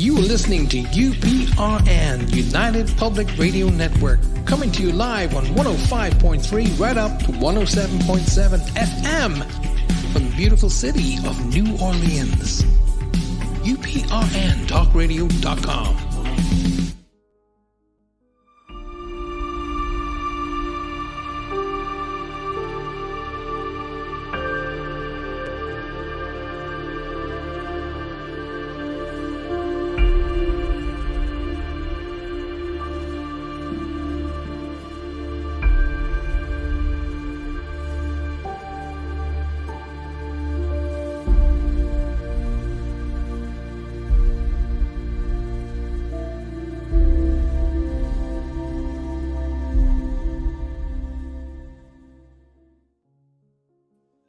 You are listening to UPRN, United Public Radio Network, coming to you live on 105.3 right up to 107.7 FM from the beautiful city of New Orleans. UPRNTalkRadio.com.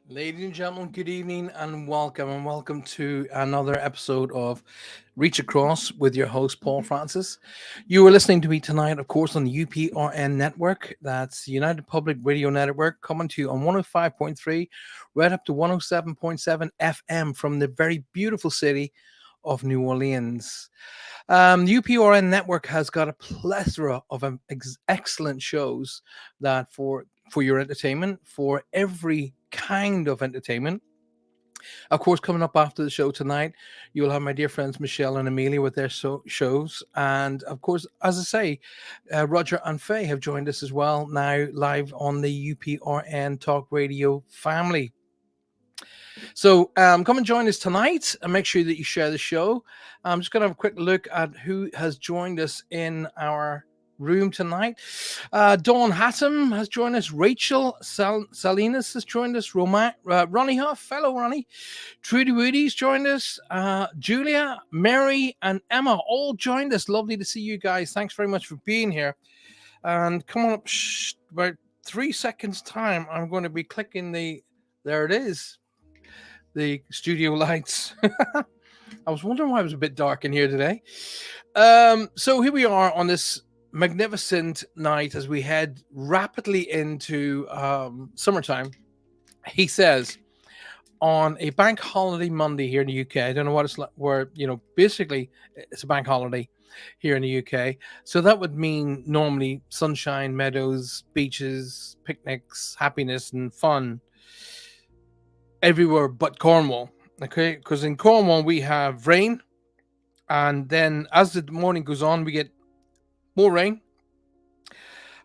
Ladies and gentlemen, good evening and welcome to another episode of Reach Across with your host, Paul Francis. You are listening to me tonight, of course, on the UPRN network. That's United Public Radio Network, coming to you on 105.3 right up to 107.7 FM from the very beautiful city of New Orleans. The UPRN network has got a plethora of excellent shows that for your entertainment, for every kind of entertainment. Of course, coming up after the show tonight, you'll have my dear friends Michelle and Amelia with their shows. And of course, as I say, Roger and Faye have joined us as well now live on the UPRN Talk Radio family. So come and join us tonight and make sure that you share the show. I'm just going to have a quick look at who has joined us in our room tonight. Dawn Hatton has joined us. Rachel Salinas has joined us. Ronnie Huff, hello Ronnie. Trudy Woody's joined us. Julia, Mary, and Emma all joined us. Lovely to see you guys. Thanks very much for being here. And come on up, about 3 seconds time, I'm going to be clicking there it is, the studio lights. I was wondering why it was a bit dark in here today. So here we are on this magnificent night as we head rapidly into summertime. He says on a bank holiday Monday here in the UK. I don't know what it's like, where, basically it's a bank holiday here in the UK. So that would mean normally sunshine, meadows, beaches, picnics, happiness and fun everywhere but Cornwall. Okay, because in Cornwall we have rain, and then as the morning goes on, we get more rain.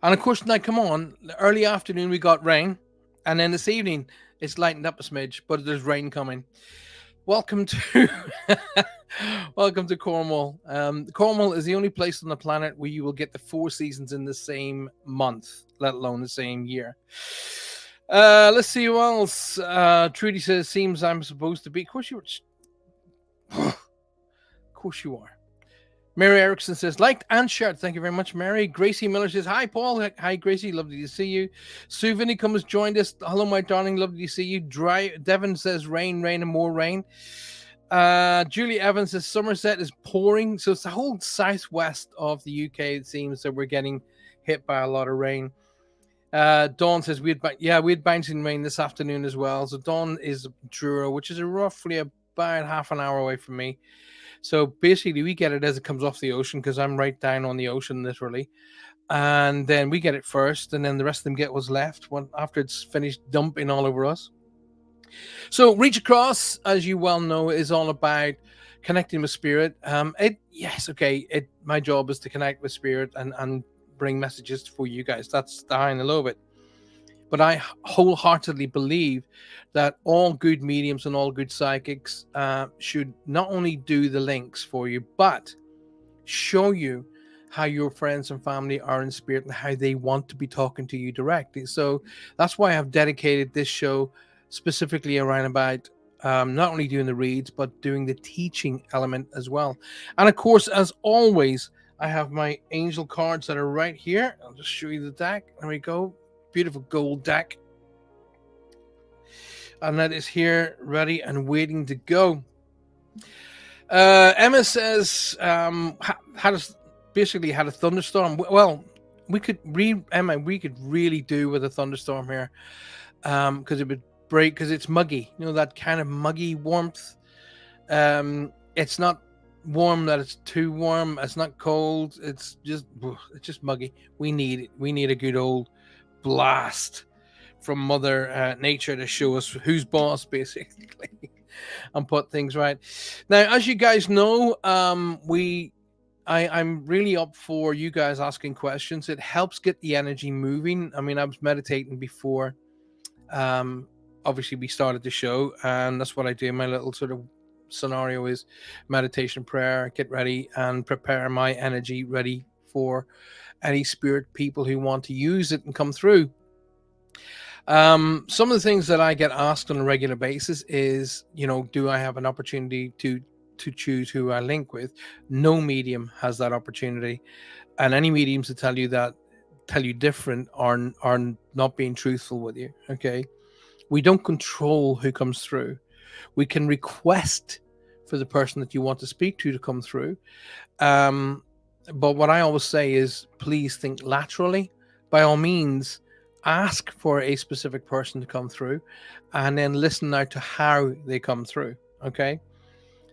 And of course, now come on, early afternoon we got rain, and then this evening it's lightened up a smidge, but there's rain coming. Welcome to welcome to Cornwall. Cornwall is the only place on the planet where you will get the 4 seasons in the same month, let alone the same year. Let's see who else. Trudy says, seems I'm supposed to be. Of course you are. Of course you are. Mary Erickson says, liked and shared. Thank you very much, Mary. Gracie Miller says, hi, Paul. Hi, Gracie. Lovely to see you. Sue Vinicum has joined us. Hello, my darling. Lovely to see you. Devon says, rain, and more rain. Julie Evans says, Somerset is pouring. So it's the whole southwest of the UK, it seems, that we're getting hit by a lot of rain. Dawn says, we had bouncing rain this afternoon as well. So Dawn is Truro, which is roughly about half an hour away from me. So basically, we get it as it comes off the ocean because I'm right down on the ocean, literally. And then we get it first, and then the rest of them get what's left after it's finished dumping all over us. So Reach Across, as you well know, is all about connecting with spirit. My job is to connect with spirit and bring messages for you guys. That's the high and the low of it. But I wholeheartedly believe that all good mediums and all good psychics should not only do the links for you, but show you how your friends and family are in spirit and how they want to be talking to you directly. So that's why I've dedicated this show specifically around about not only doing the reads, but doing the teaching element as well. And of course, as always, I have my angel cards that are right here. I'll just show you the deck. There we go. Beautiful gold deck. And that is here, ready and waiting to go. Emma says, had a thunderstorm. Well, we could really do with a thunderstorm here. Because it would break, because it's muggy. You know, that kind of muggy warmth. It's not warm that it's too warm. It's not cold. It's just muggy. We need it. We need a good old blast from Mother Nature to show us who's boss, basically, and put things right. Now, as you guys know, I'm really up for you guys asking questions. It helps get the energy moving. I mean, I was meditating before. Um, Obviously, we started the show, and that's what I do. My little sort of scenario is meditation, prayer, get ready, and prepare my energy ready for any spirit people who want to use it and come through. Some of the things that I get asked on a regular basis is, do I have an opportunity to choose who I link with? No medium has that opportunity, and any mediums that tell you different are not being truthful with you. Okay, we don't control who comes through. We can request for the person that you want to speak to come through. Um, but what I always say is, please think laterally. By all means, ask for a specific person to come through, and then listen out to how they come through. Okay.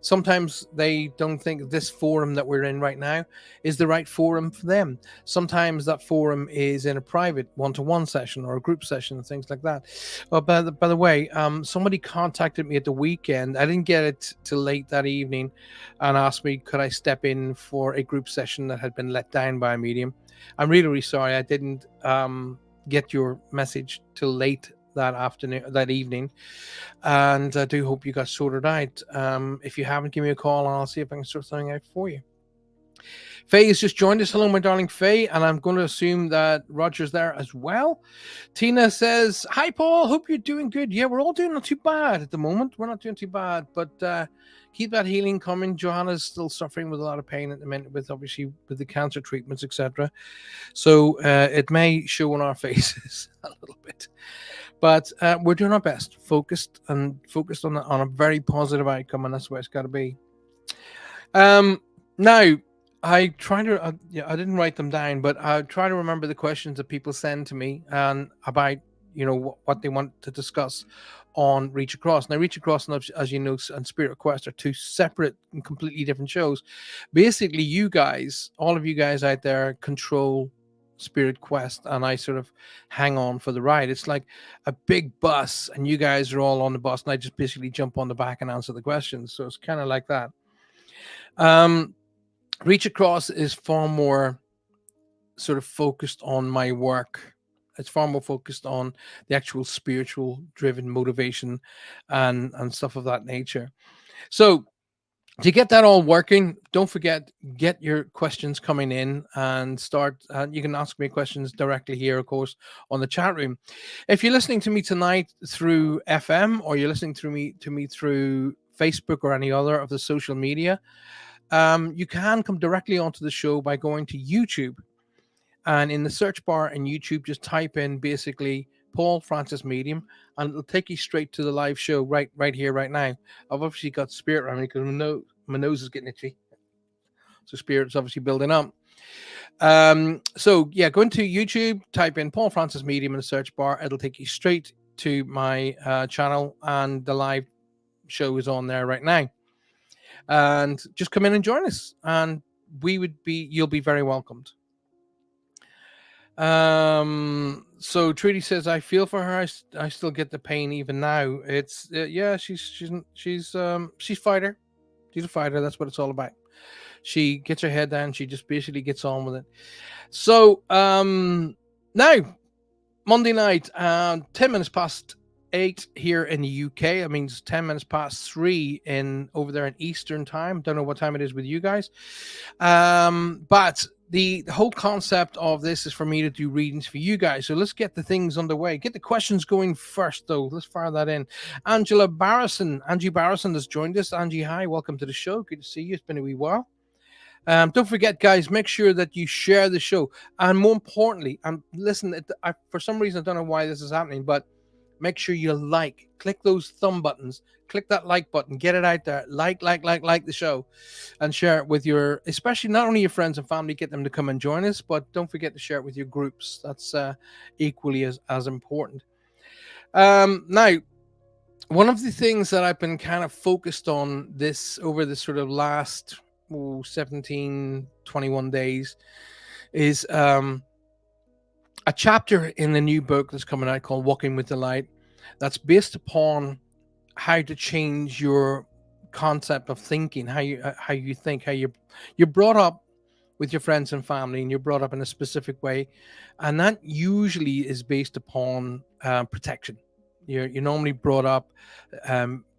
Sometimes they don't think this forum that we're in right now is the right forum for them. Sometimes that forum is in a private one-to-one session or a group session and things like that. Well, by the way, somebody contacted me at the weekend. I didn't get it till late that evening, and asked me could I step in for a group session that had been let down by a medium. I'm really, really sorry I didn't get your message till late that evening, and I do hope you got sorted out. If you haven't, give me a call and I'll see if I can sort something out for you. Faye has just joined us. Hello, my darling Faye, and I'm going to assume that Roger's there as well. Tina says, hi, Paul. Hope you're doing good. Yeah, we're all doing not too bad at the moment. We're not doing too bad, but keep that healing coming. Johanna's still suffering with a lot of pain at the minute, with the cancer treatments, etc. So it may show on our faces a little bit. But we're doing our best, focused on a very positive outcome, and that's where it's got to be. Now, I try to, I didn't write them down, but I try to remember the questions that people send to me and about, what they want to discuss on Reach Across. Now, Reach Across, as you know, and Spirit Request are two separate and completely different shows. Basically, you guys, all of you guys out there, control Spirit Quest, and I sort of hang on for the ride. It's like a big bus, and you guys are all on the bus, and I just basically jump on the back and answer the questions. So it's kind of like that. Reach Across is far more sort of focused on my work. It's far more focused on the actual spiritual driven motivation and stuff of that nature. So to get that all working, don't forget, get your questions coming in and start. You can ask me questions directly here, of course, on the chat room. If you're listening to me tonight through FM, or you're listening to me through Facebook or any other of the social media, you can come directly onto the show by going to YouTube. And in the search bar in YouTube, just type in basically Paul Francis Medium, and it'll take you straight to the live show right here, right now. I've obviously got Spirit around me because my nose is getting itchy. So Spirit's obviously building up. So yeah, go into YouTube, type in Paul Francis Medium in the search bar. It'll take you straight to my channel, and the live show is on there right now. And just come in and join us, and you'll be very welcomed. So Trudy says, I feel for her. I still get the pain even now. It's yeah, she's fighter. She's a fighter. That's what it's all about. She gets her head down. She just basically gets on with it. So now Monday night, 10 minutes past 8 here in the UK. I mean, it's 10 minutes past 3 over there in Eastern time. Don't know what time it is with you guys. But the whole concept of this is for me to do readings for you guys. So let's get the things underway. Get the questions going first, though. Let's fire that in. Angie Barrison has joined us. Angie, hi. Welcome to the show. Good to see you. It's been a wee while. Don't forget, guys, make sure that you share the show. And more importantly, listen, for some reason, I don't know why this is happening, but make sure you click those thumb buttons, click that like button, get it out there, like the show, and share it with especially not only your friends and family, get them to come and join us, but don't forget to share it with your groups. That's equally as important. Now, one of the things that I've been kind of focused on over this sort of last 17, 21 days, is a chapter in the new book that's coming out called Walking with the Light, that's based upon how to change your concept of thinking, how you think, how you're brought up with your friends and family, and you're brought up in a specific way, and that usually is based upon protection. You're normally brought up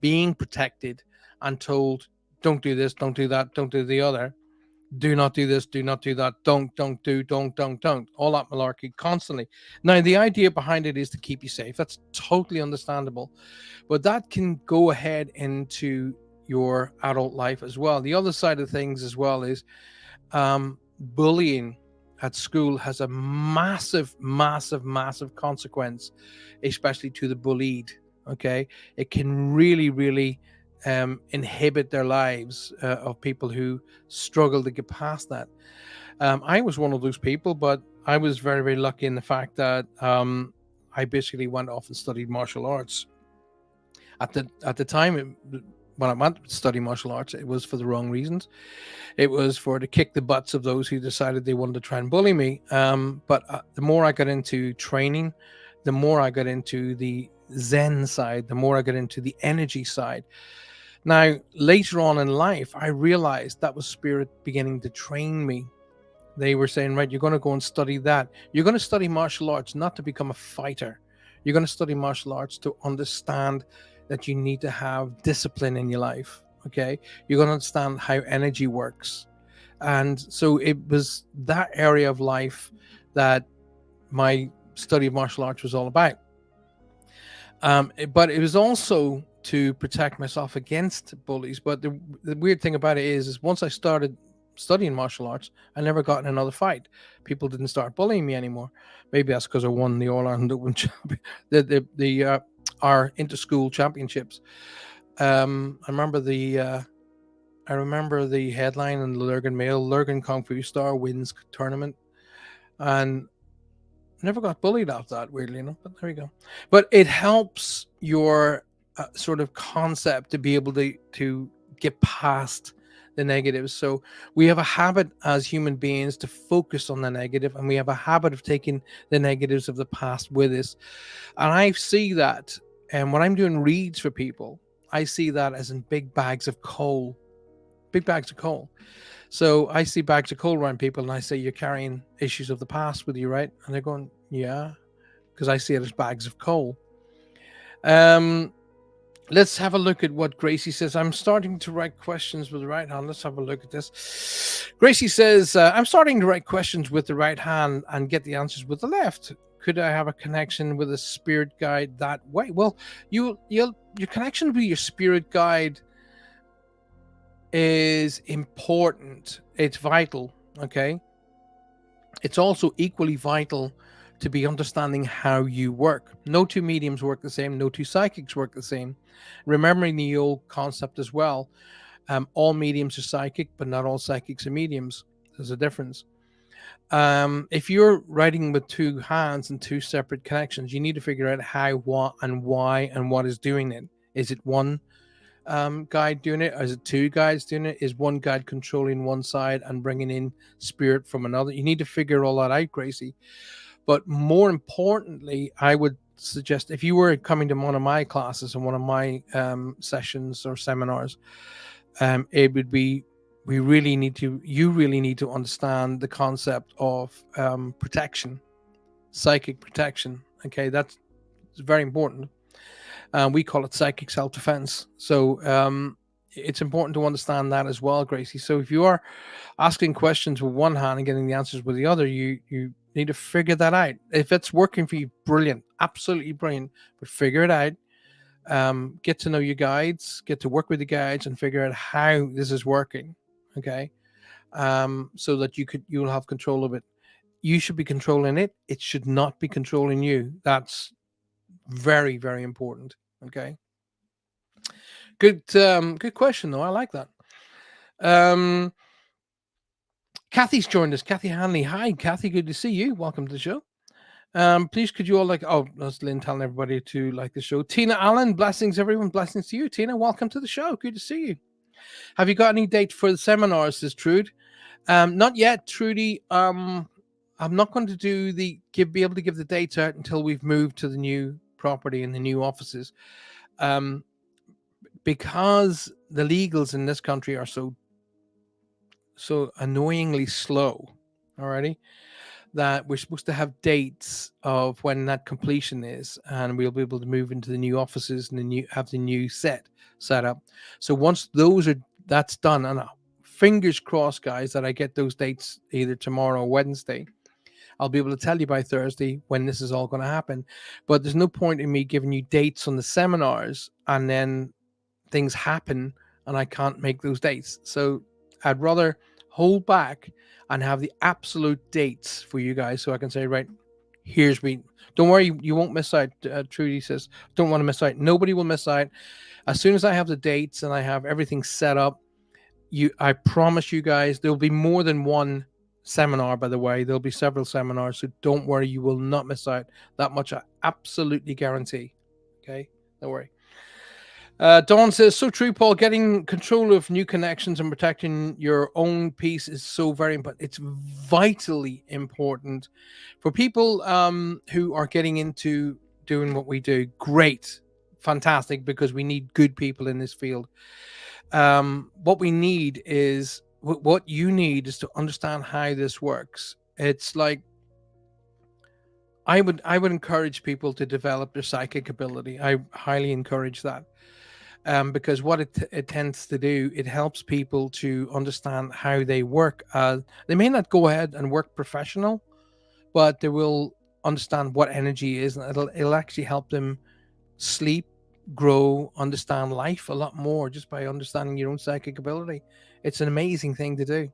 being protected and told, don't do this, don't do that, don't do the other, do not do this, do not do that, don't do, don't, all that malarkey constantly. Now, the idea behind it is to keep you safe. That's totally understandable, but that can go ahead into your adult life as well. The other side of things as well is bullying at school has a massive consequence, especially to the bullied. Okay, it can really inhibit their lives of people who struggle to get past that. I was one of those people, but I was very lucky in the fact that I basically went off and studied martial arts. At the time, when I went to study martial arts, it was for the wrong reasons. It was for to kick the butts of those who decided they wanted to try and bully me. But the more I got into training, the more I got into the Zen side, the more I got into the energy side. Now, later on in life, I realized that was spirit beginning to train me. They were saying, right, you're going to go and study that. You're going to study martial arts not to become a fighter. You're going to study martial arts to understand that you need to have discipline in your life. Okay, you're going to understand how energy works. And so it was that area of life that my study of martial arts was all about. But it was also to protect myself against bullies. But the weird thing about it is once I started studying martial arts, I never got in another fight. People didn't start bullying me anymore. Maybe that's because I won the All Ireland Open our inter-school championships. I remember the headline in the Lurgan Mail: Lurgan Kung Fu star wins tournament, and never got bullied after that, weirdly enough. But there we go. But it helps your sort of concept to be able to get past the negatives. So we have a habit as human beings to focus on the negative, and we have a habit of taking the negatives of the past with us. And I see that, and when I'm doing reads for people, I see that as in big bags of coal. So I see bags of coal around people, and I say, you're carrying issues of the past with you, right? And they're going, yeah, because I see it as bags of coal. Let's have a look at what Gracie says. I'm starting to write questions with the right hand. Let's have a look at this. Gracie says, I'm starting to write questions with the right hand and get the answers with the left. Could I have a connection with a spirit guide that way? Well, your connection with your spirit guide is important. It's vital. Okay. It's also equally vital to be understanding how you work. No two mediums work the same. No two psychics work the same. Remembering the old concept as well. All mediums are psychic, but not all psychics are mediums. There's a difference. If you're writing with two hands and two separate connections, you need to figure out how, what, and why, and what is doing it. Is it one guide doing it? Or is it two guides doing it? Is one guide controlling one side and bringing in spirit from another? You need to figure all that out, Gracie. But more importantly, I would suggest if you were coming to one of my classes and one of my sessions or seminars, it would be you really need to understand the concept of protection, psychic protection. Okay, that's very important. We call it psychic self-defense. So it's important to understand that as well, Gracie. So if you are asking questions with one hand and getting the answers with the other, you need to figure that out. If it's working for you, brilliant, absolutely brilliant. But figure it out. Get to know your guides, get to work with the guides, and figure out how this is working. Okay, so that you'll have control of it. You should be controlling it. It should not be controlling you. That's very, very important. Okay. Good question though. I like that. Kathy's joined us. Kathy Hanley. Hi, Kathy. Good to see you. Welcome to the show. Please could you all that's Lynn telling everybody to like the show. Tina Allen, blessings everyone. Blessings to you. Tina, welcome to the show. Good to see you. Have you got any date for the seminars, says Trude? Not yet, Trudy. I'm not going to be able to give the dates out until we've moved to the new property and the new offices. Um, because the legals in this country are so annoyingly slow. Alrighty, that we're supposed to have dates of when that completion is, and we'll be able to move into the new offices and have the new set up. So once that's done, and fingers crossed, guys, that I get those dates either tomorrow or Wednesday. I'll be able to tell you by Thursday when this is all going to happen. But there's no point in me giving you dates on the seminars and then things happen and I can't make those dates. So I'd rather hold back and have the absolute dates for you guys so I can say, right, here's me. Don't worry, you won't miss out. Trudy says, don't want to miss out. Nobody will miss out. As soon as I have the dates and I have everything set up, I promise you guys, there'll be more than one seminar, by the way. There'll be several seminars, so don't worry, you will not miss out. That much I absolutely guarantee. Okay, don't worry. Dawn says, so true, Paul. Getting control of new connections and protecting your own peace is so very important. It's vitally important for people who are getting into doing what we do. Great, fantastic, because we need good people in this field. What we need is what you need is to understand how this works. It's like I would encourage people to develop their psychic ability. I highly encourage that. Because what it tends to do, it helps people to understand how they work. They may not go ahead and work professional, but they will understand what energy is, and it'll actually help them sleep, grow, understand life a lot more just by understanding your own psychic ability. It's an amazing thing to do.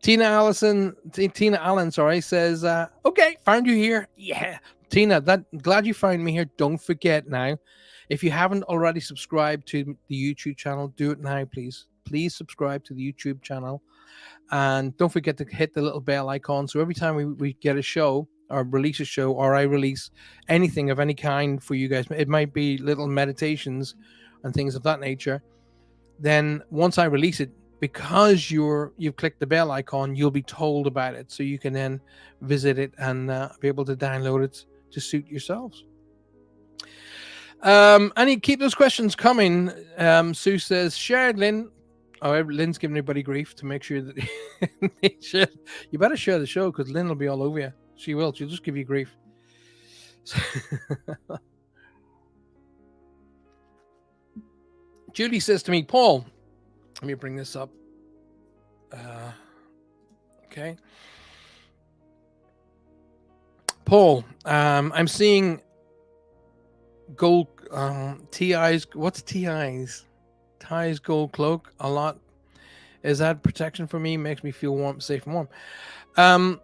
Tina Allen, sorry, says, okay, found you here. Yeah, Tina, glad you found me here. Don't forget now, if you haven't already subscribed to the YouTube channel, do it now, please. Please subscribe to the YouTube channel. And don't forget to hit the little bell icon. So every time we get a show or release a show, or I release anything of any kind for you guys, it might be little meditations and things of that nature. Then once I release it, because you've clicked the bell icon, you'll be told about it. So you can then visit it and be able to download it to suit yourselves. And you keep those questions coming. Sue says, shared Lynn. Oh, Lynn's giving everybody grief to make sure that you better share the show because Lynn will be all over you. She will. She'll just give you grief. Judy says to me, Paul, let me bring this up. Okay. Paul, I'm seeing gold TI's. What's TI's? Ty's gold cloak a lot. Is that protection for me? Makes me feel warm, safe and warm. I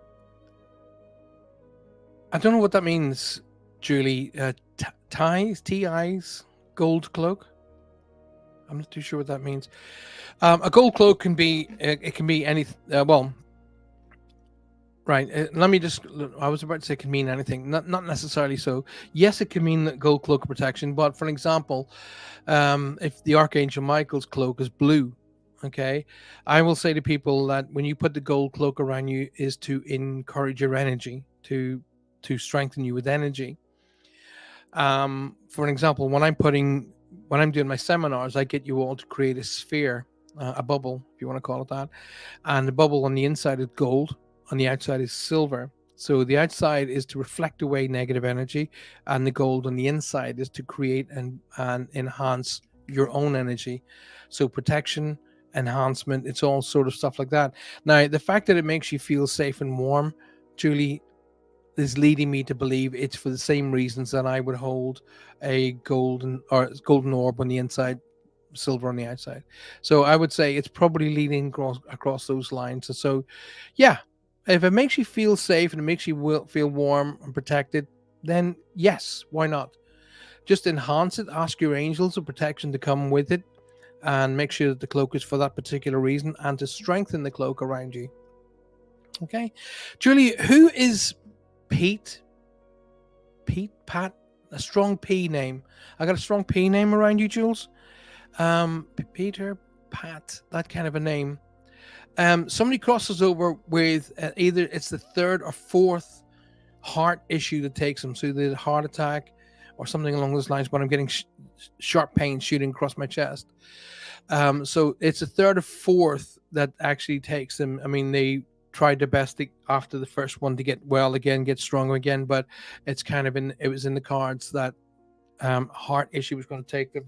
don't know what that means, Julie. TI's gold cloak. I'm not too sure what that means. A gold cloak can be any. Right. Let me just. I was about to say it can mean anything. Not necessarily so. Yes, it can mean gold cloak of protection. But for example, if the Archangel Michael's cloak is blue, okay, I will say to people that when you put the gold cloak around you is to encourage your energy, to strengthen you with energy. For an example, when I'm doing my seminars, I get you all to create a sphere, a bubble, if you want to call it that, and the bubble on the inside is gold. On the outside is silver. So the outside is to reflect away negative energy, and the gold on the inside is to create and enhance your own energy. So protection, enhancement, it's all sort of stuff like that. Now, the fact that it makes you feel safe and warm, Julie, is leading me to believe it's for the same reasons that I would hold a golden orb on the inside, silver on the outside. So I would say it's probably leading across those lines. And so, yeah. If it makes you feel safe and it makes you feel warm and protected, then yes, why not? Just enhance it. Ask your angels of protection to come with it and make sure that the cloak is for that particular reason and to strengthen the cloak around you. Okay. Julie, who is Pete? Pat? A strong P name. I got a strong P name around you, Jules. Peter, Pat, that kind of a name. Somebody crosses over with either it's the third or fourth heart issue that takes them. So the heart attack or something along those lines, but I'm getting sharp pain shooting across my chest. So it's the third or fourth that actually takes them. I mean, they tried their best after the first one to get well again, get stronger again, but it's kind of it was in the cards that heart issue was going to take them.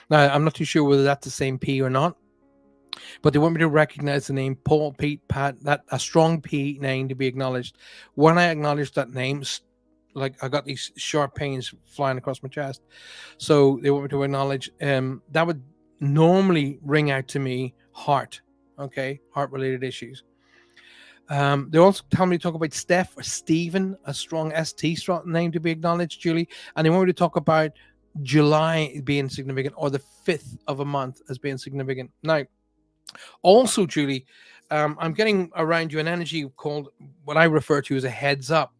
Now, I'm not too sure whether that's the same P or not, but they want me to recognize the name Paul, Pete, Pat, that a strong P name to be acknowledged. When I acknowledge that name, like I got these sharp pains flying across my chest. So they want me to acknowledge that would normally ring out to me heart, okay, heart related issues. They also tell me to talk about Steph or Stephen, a strong ST strong name to be acknowledged, Julie. And they want me to talk about July being significant or the 5th of a month as being significant. Now, also, Julie, I'm getting around you an energy called what I refer to as a heads up.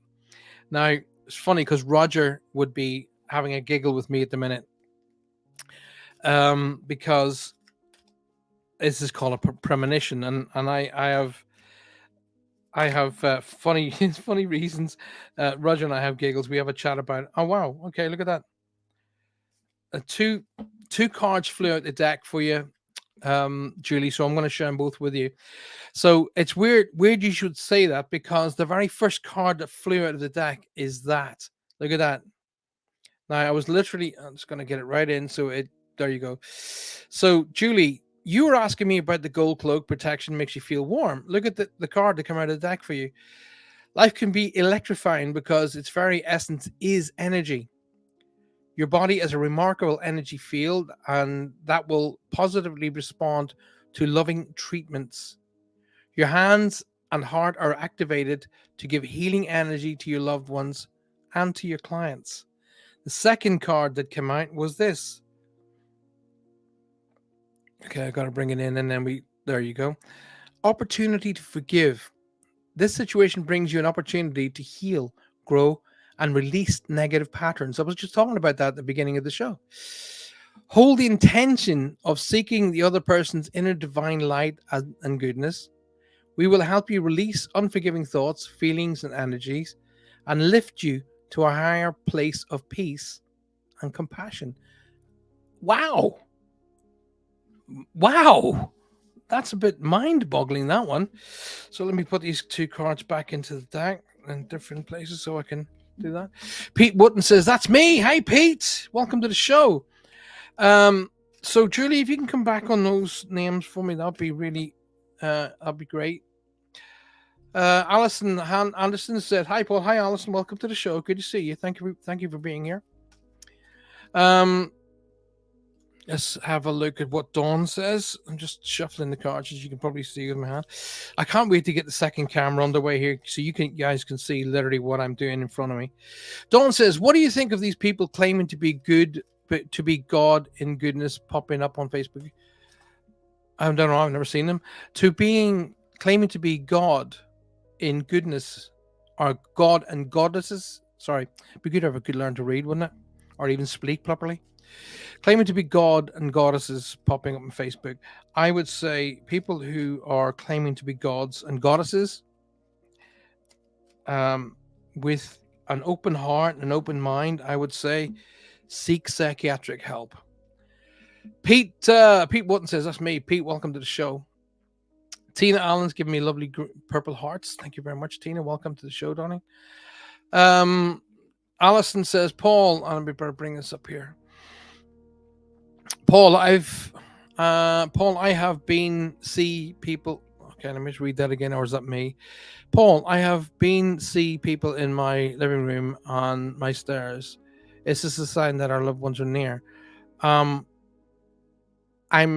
Now, it's funny because Roger would be having a giggle with me at the minute because this is called a premonition, and I have funny funny reasons. Roger and I have giggles. We have a chat about. Oh wow! Okay, look at that. Two cards flew out the deck for you, Julie. So I'm going to share them both with you. So it's weird you should say that because the very first card that flew out of the deck is that. Look at that. Now I was literally. I'm just going to get it right in. So there you go. So Julie, you were asking me about the gold cloak protection makes you feel warm. Look at the card that came out of the deck for you. Life can be electrifying because its very essence is energy. Your body is a remarkable energy field, and that will positively respond to loving treatments. Your hands and heart are activated to give healing energy to your loved ones and to your clients. The second card that came out was this. Okay, I got to bring it in, and then there you go. Opportunity to forgive. This situation brings you an opportunity to heal, grow, and release negative patterns. I was just talking about that at the beginning of the show. Hold the intention of seeking the other person's inner divine light and goodness. We will help you release unforgiving thoughts, feelings, and energies, and lift you to a higher place of peace and compassion. Wow. Wow. That's a bit mind-boggling, that one. So let me put these two cards back into the deck in different places so I can do that. Pete Wooten says, that's me. Hey, Pete. Welcome to the show. So, Julie, if you can come back on those names for me, that'd be really, that'd be great. Alison Anderson said, hi, Paul. Hi, Alison. Welcome to the show. Good to see you. Thank you for being here. Let's have a look at what Dawn says. I'm just shuffling the cards, as you can probably see with my hand. I can't wait to get the second camera underway here so you guys can see literally what I'm doing in front of me. Dawn says, what do you think of these people claiming to be good, but to be God in goodness popping up on Facebook? I don't know. I've never seen them. Claiming to be God in goodness, or God and goddesses. Sorry, it'd be good if I could learn to read, wouldn't it? Or even speak properly. Claiming to be God and goddesses popping up on Facebook. I would say people who are claiming to be gods and goddesses with an open heart and an open mind, I would say seek psychiatric help. Pete Wotton says, that's me. Pete, welcome to the show. Tina Allen's giving me lovely purple hearts. Thank you very much, Tina. Welcome to the show, Donnie. Allison says, Paul, and I better bring this up here. Paul, I have been see people. Okay, let me just read that again, or is that me? Paul, I have been see people in my living room on my stairs. Is this a sign that our loved ones are near? I'm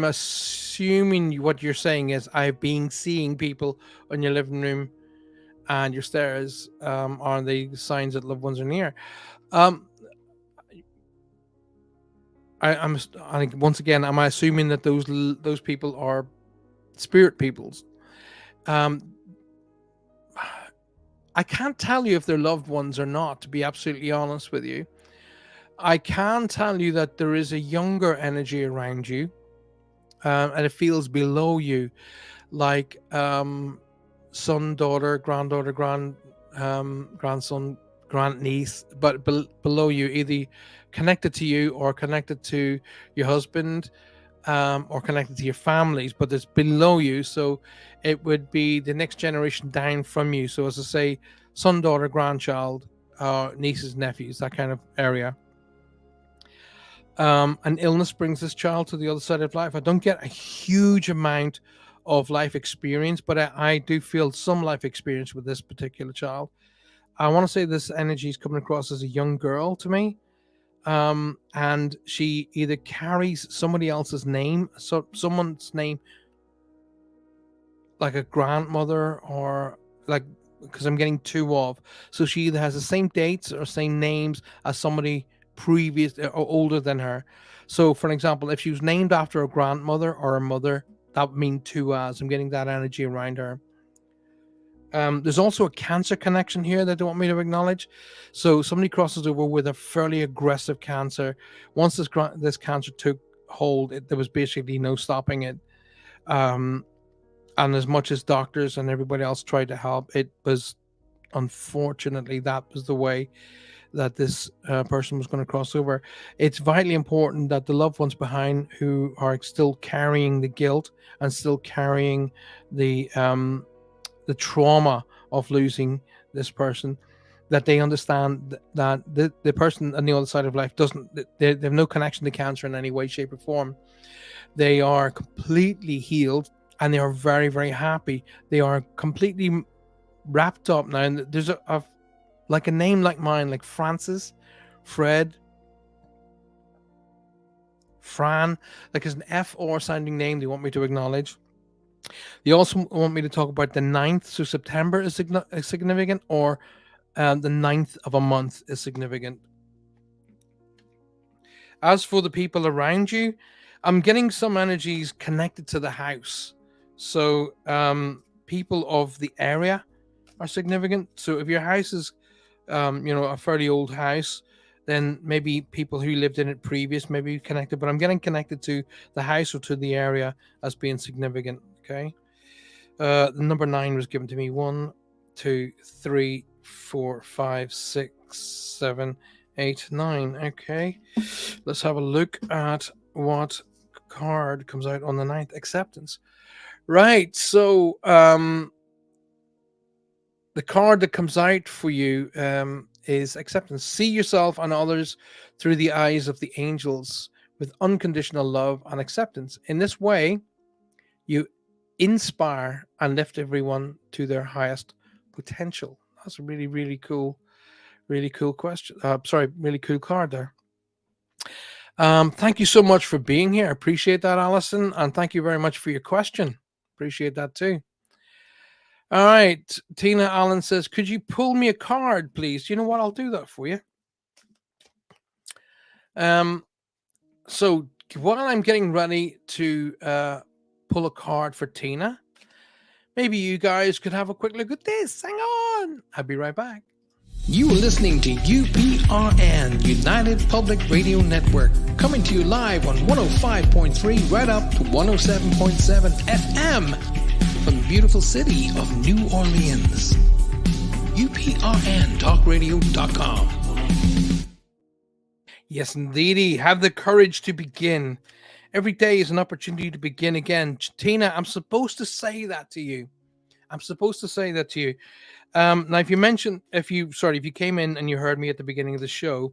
assuming what you're saying is I've been seeing people on your living room and your stairs are the signs that loved ones are near. I once again, am I assuming that those people are spirit peoples? I can't tell you if they're loved ones or not, to be absolutely honest with you. I can tell you that there is a younger energy around you. and it feels below you, like son, daughter, granddaughter, grandson, grandniece, but below you, either connected to you or connected to your husband, or connected to your families, but it's below you. So it would be the next generation down from you. So as I say, son, daughter, grandchild, nieces, nephews, that kind of area. An illness brings this child to the other side of life. I don't get a huge amount of life experience, but I do feel some life experience with this particular child. I want to say this energy is coming across as a young girl to me. And she either carries somebody else's name, so someone's name, like a grandmother, or like, because I'm getting two of. So she either has the same dates or same names as somebody previous or older than her. So, for example, if she was named after a grandmother or a mother, that would mean two as. I'm getting that energy around her. There's also a cancer connection here that they want me to acknowledge. So somebody crosses over with a fairly aggressive cancer. Once this cancer took hold, there was basically no stopping it. Um, and as much as doctors and everybody else tried to help, it was, unfortunately, that was the way that this person was going to cross over. It's vitally important that the loved ones behind, who are still carrying the guilt and still carrying the trauma of losing this person, that they understand that the person on the other side of life they have no connection to cancer in any way, shape, or form. They are completely healed, and they are very, very happy. They are completely wrapped up now. And there's a like a name like mine, like Francis, Fred, Fran, like it's an FR sounding name they want me to acknowledge. They also want me to talk about the 9th. So September is significant, or the 9th of a month is significant. As for the people around you, I'm getting some energies connected to the house. So people of the area are significant. So if your house is, a fairly old house, then maybe people who lived in it previous may be connected. But I'm getting connected to the house or to the area as being significant. Okay. The number 9 was given to me. 1, 2, 3, 4, 5, 6, 7, 8, 9. Okay. Let's have a look at what card comes out on the 9th. Acceptance. Right. So the card that comes out for you is acceptance. See yourself and others through the eyes of the angels with unconditional love and acceptance. In this way, you inspire and lift everyone to their highest potential. That's a really, really cool question. Really cool card there. Thank you so much for being here. I appreciate that, Alison. And thank you very much for your question. Appreciate that too. All right. Tina Allen says, could you pull me a card, please? You know what? I'll do that for you. So while I'm getting ready to pull a card for Tina, maybe you guys could have a quick look at this. Hang on. I'll be right back. You are listening to UPRN, United Public Radio Network, coming to you live on 105.3 right up to 107.7 FM from the beautiful city of New Orleans. UPRNtalkradio.com. Yes, indeedy. Have the courage to begin. Every day is an opportunity to begin again. Tina, I'm supposed to say that to you. Now, if you came in and you heard me at the beginning of the show,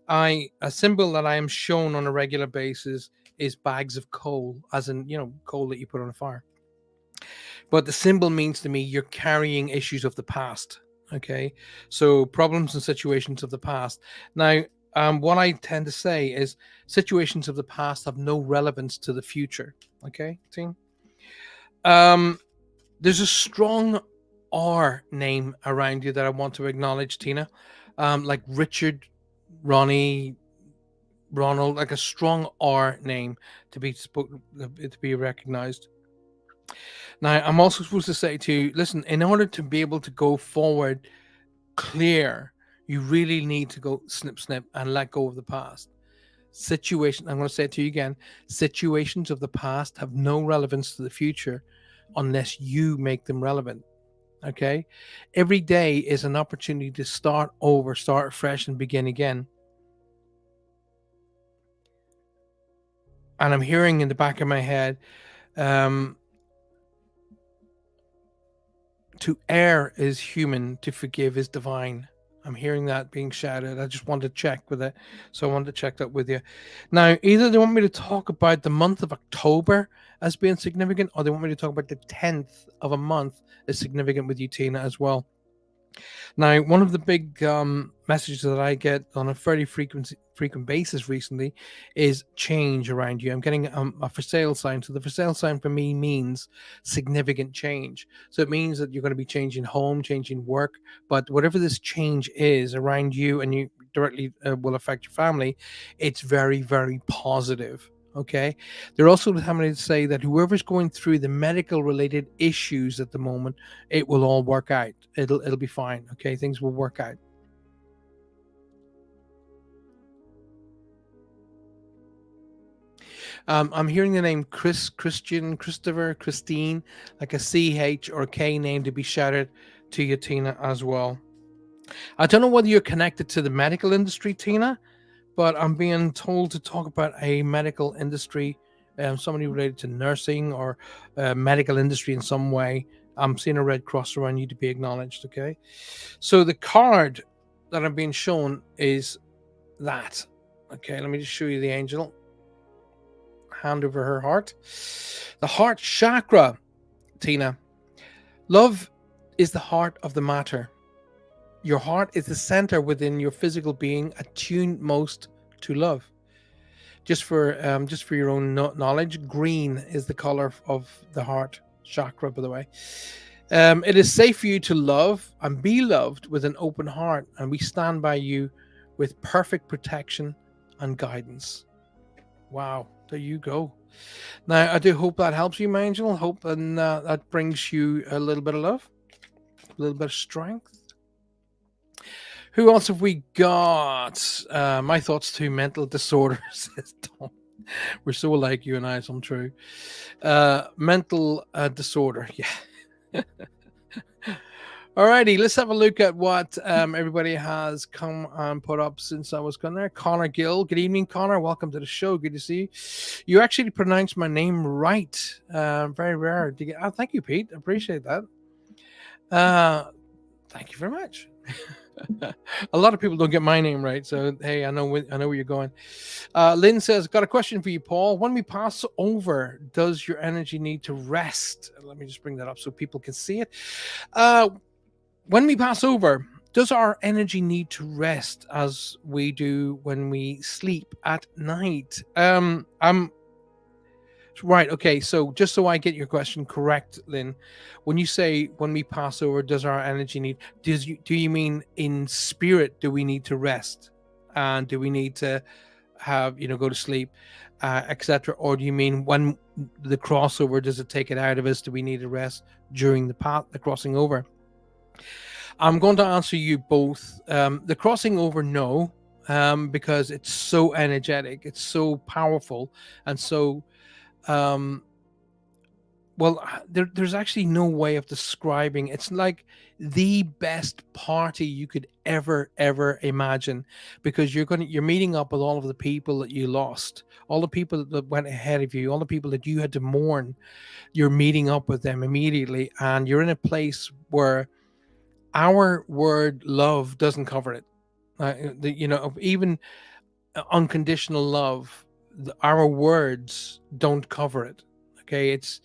a symbol that I am shown on a regular basis is bags of coal, as in, coal that you put on a fire. But the symbol means to me you're carrying issues of the past. Okay, so problems and situations of the past. Now, what I tend to say is situations of the past have no relevance to the future. Okay, team. There's a strong R name around you that I want to acknowledge, Tina. Like Richard, Ronnie, Ronald, like a strong R name to be recognized. Now, I'm also supposed to say to you, listen, in order to be able to go forward clear, you really need to go snip, snip and let go of the past. Situation, I'm going to say it to you again, situations of the past have no relevance to the future unless you make them relevant. Okay? Every day is an opportunity to start over, start fresh, and begin again. And I'm hearing in the back of my head, um, to err is human, to forgive is divine. I'm hearing that being shouted. I just wanted to check with it. So I wanted to check that with you. Now, either they want me to talk about the month of October as being significant, or they want me to talk about the 10th of a month as significant with you, Tina, as well. Now, one of the big messages that I get on a fairly frequent basis recently is change around you. I'm getting a for sale sign. So the for sale sign for me means significant change. So it means that you're going to be changing home, changing work, but whatever this change is around you and you directly will affect your family, it's very, very positive. Okay. They're also having to say that whoever's going through the medical related issues at the moment, it will all work out. It'll be fine. Okay, things will work out. I'm hearing the name Chris, Christian, Christopher, Christine, like a CH or K name to be shouted to you, Tina, as well. I don't know whether you're connected to the medical industry, Tina, but I'm being told to talk about a medical industry, somebody related to nursing or medical industry in some way. I'm seeing a red cross around you to be acknowledged. Okay, so the card that I'm being shown is that. Okay, let me just show you the angel. Hand over her heart. The heart chakra, Tina. Love is the heart of the matter. Your heart is the center within your physical being, attuned most to love. Just for your own knowledge, green is the color of the heart chakra. By the way, it is safe for you to love and be loved with an open heart, and we stand by you with perfect protection and guidance. Wow, there you go. Now, I do hope that helps you, my angel. Hope and that brings you a little bit of love, a little bit of strength. Who else have we got? My thoughts to mental disorders, says Tom. We're so alike, you and I, some true. Mental disorder, yeah. Alrighty, let's have a look at what everybody has come and put up since I was gone there. Connor Gill, good evening, Connor. Welcome to the show. Good to see you. You actually pronounced my name right. Very rare. Thank you, Pete. I appreciate that. Thank you very much. A lot of people don't get my name right, so hey, I know where you're going. Lynn says, "Got a question for you, Paul. When we pass over, does your energy need to rest?" Let me just bring that up so people can see it. When we pass over, does our energy need to rest as we do when we sleep at night? I'm right. Okay. So just so I get your question correct, Lynn, when you say when we pass over, does our energy need? Do you mean in spirit? Do we need to rest? And do we need to have go to sleep, etc.? Or do you mean when the crossover, does it take it out of us? Do we need to rest during the crossing over? I'm going to answer you both. The crossing over, no, because it's so energetic, it's so powerful, and so um, well, there's actually no way of describing. It's like the best party you could ever imagine, because you're meeting up with all of the people that you lost, all the people that went ahead of you, all the people that you had to mourn. You're meeting up with them immediately, and you're in a place where our word love doesn't cover it. Even unconditional love, our words don't cover it. Okay, it's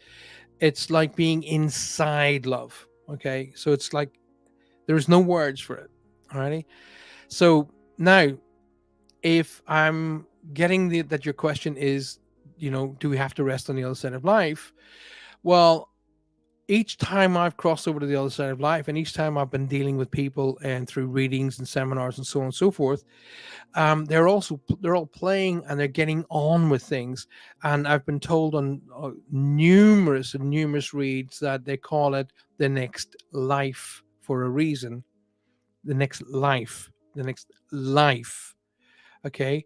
like being inside love. Okay, so it's like there's no words for it. Alrighty. So now, if I'm getting that your question is, do we have to rest on the other side of life? Well, each time I've crossed over to the other side of life, and each time I've been dealing with people and through readings and seminars and so on and so forth, they're all playing and they're getting on with things. And I've been told on numerous and numerous reads that they call it the next life for a reason. The next life. Okay.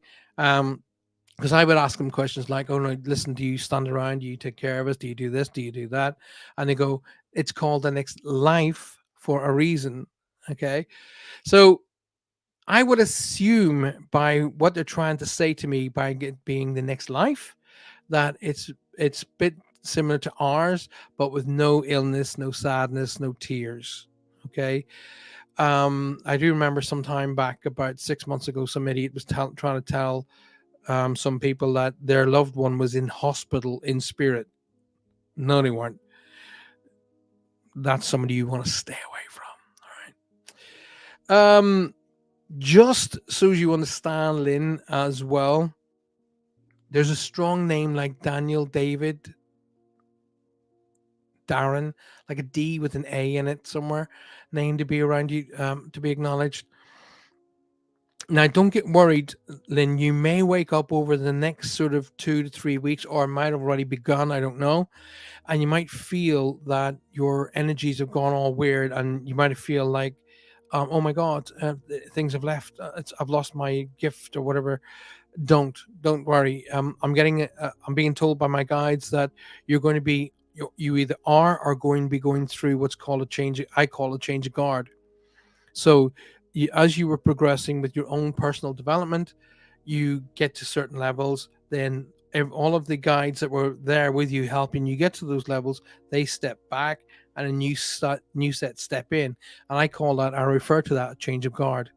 Because I would ask them questions like, "Oh no, listen, do you stand around? Do you take care of us? Do you do this? Do you do that?" And they go, "It's called the next life for a reason." Okay, so I would assume by what they're trying to say to me by it being the next life that it's a bit similar to ours, but with no illness, no sadness, no tears. Okay. I do remember some time back, about 6 months ago, some idiot was trying to tell some people that their loved one was in hospital in spirit. No, they weren't. That's somebody you want to stay away from. All right. Just so you understand, Lynn, as well, there's a strong name like Daniel, David, Darren, like a D with an A in it somewhere, name to be around you, to be acknowledged. Now, don't get worried, Lynn. You may wake up over the next sort of 2 to 3 weeks, or it might have already begun. I don't know. And you might feel that your energies have gone all weird, and you might feel like, oh my God, things have left. I've lost my gift or whatever. Don't worry. I'm being told by my guides that you're going to be you either are or going to be going through what's called a change. I call a change of guard. So, as you were progressing with your own personal development, you get to certain levels. Then all of the guides that were there with you, helping you get to those levels, they step back, and a new set step in. And I refer to that a change of guard.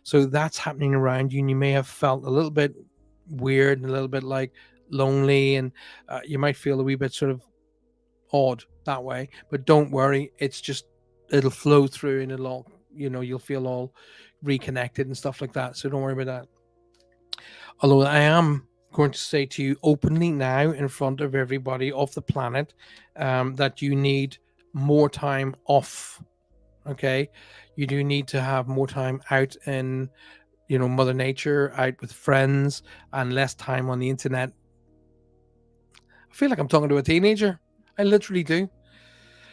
So that's happening around you, and you may have felt a little bit weird and a little bit like lonely, and you might feel a wee bit sort of odd that way. But don't worry, it's just it'll flow through, and it'll all you'll feel all reconnected and stuff like that. So don't worry about that. Although I am going to say to you openly now in front of everybody off the planet that you need more time off. Okay, you do need to have more time out in Mother Nature, out with friends, and less time on the internet. I feel like I'm talking to a teenager. I literally do.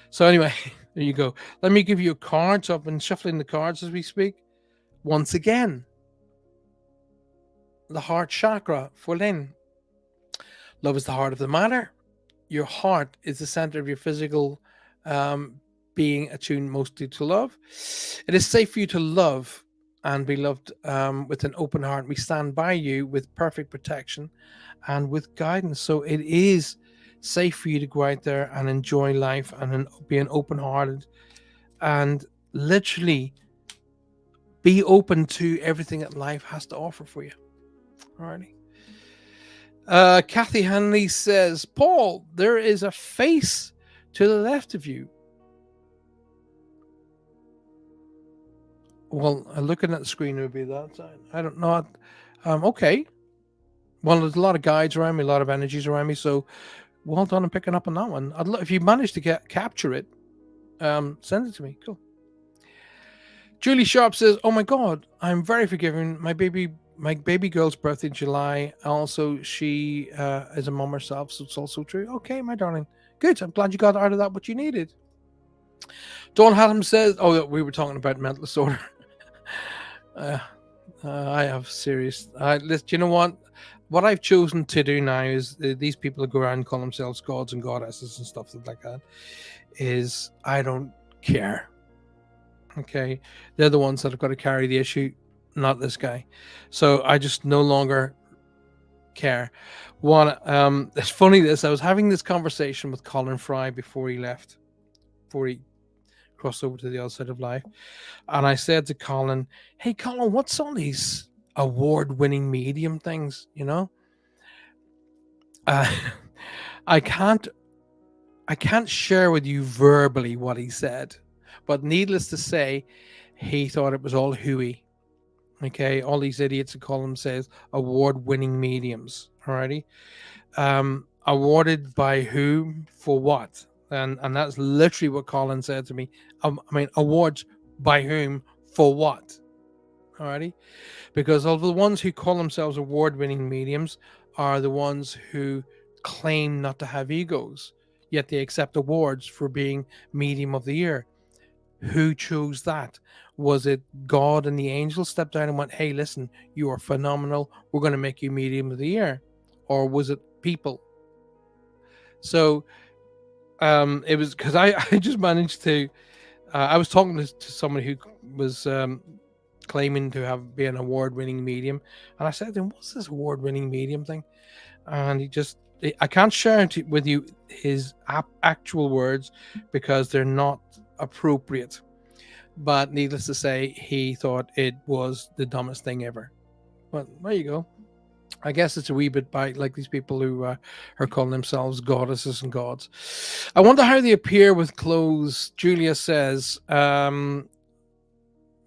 So anyway, there you go. Let me give you a card. So I've been shuffling the cards as we speak. Once again, the heart chakra for Lynn. Love is the heart of the matter. Your heart is the center of your physical being, attuned mostly to love. It is safe for you to love and be loved with an open heart. We stand by you with perfect protection and with guidance. So it is safe for you to go out there and enjoy life and be an open hearted and literally be open to everything that life has to offer for you. Alrighty. Kathy Hanley says, Paul, there is a face to the left of you. Well, looking at the screen would be that side. I don't know. Okay. Well, there's a lot of guides around me, a lot of energies around me. So well done on picking up on that one. If you manage to capture it, send it to me. Cool. Julie Sharp says, oh my God, I'm very forgiving. My baby girl's birthday in July. Also, she is a mom herself, so it's also true. Okay, my darling. Good. I'm glad you got out of that what you needed. Dawn Haddam says, oh, we were talking about mental disorder. I have serious. You know what? What I've chosen to do now is these people that go around and call themselves gods and goddesses and stuff like that, is I don't care. Okay, they're the ones that have got to carry the issue, not this guy. So I just no longer care. It's funny I was having this conversation with Colin Fry before he left, before he crossed over to the other side of life, and I said to Colin, "Hey, Colin, what's all these award-winning medium things? I can't share with you verbally what he said, but needless to say, he thought it was all hooey. Okay, all these idiots that call themselves award-winning mediums. Alrighty, awarded by whom for what? And that's literally what Colin said to me. I mean, awards by whom for what? Alrighty, because of the ones who call themselves award-winning mediums are the ones who claim not to have egos, yet they accept awards for being medium of the year. Who chose that? Was it God and the angels stepped down and went, hey, listen, you are phenomenal. We're going to make you medium of the year. or was it people? So it was because I just managed to. I was talking to someone who was claiming to have been an award-winning medium, and I said to him, "What's this award-winning medium thing?" And I can't share it with you his actual words because they're not appropriate. But needless to say, he thought it was the dumbest thing ever. But there you go. I guess it's a wee bit like these people who are calling themselves goddesses and gods. I wonder how they appear with clothes. Julia says,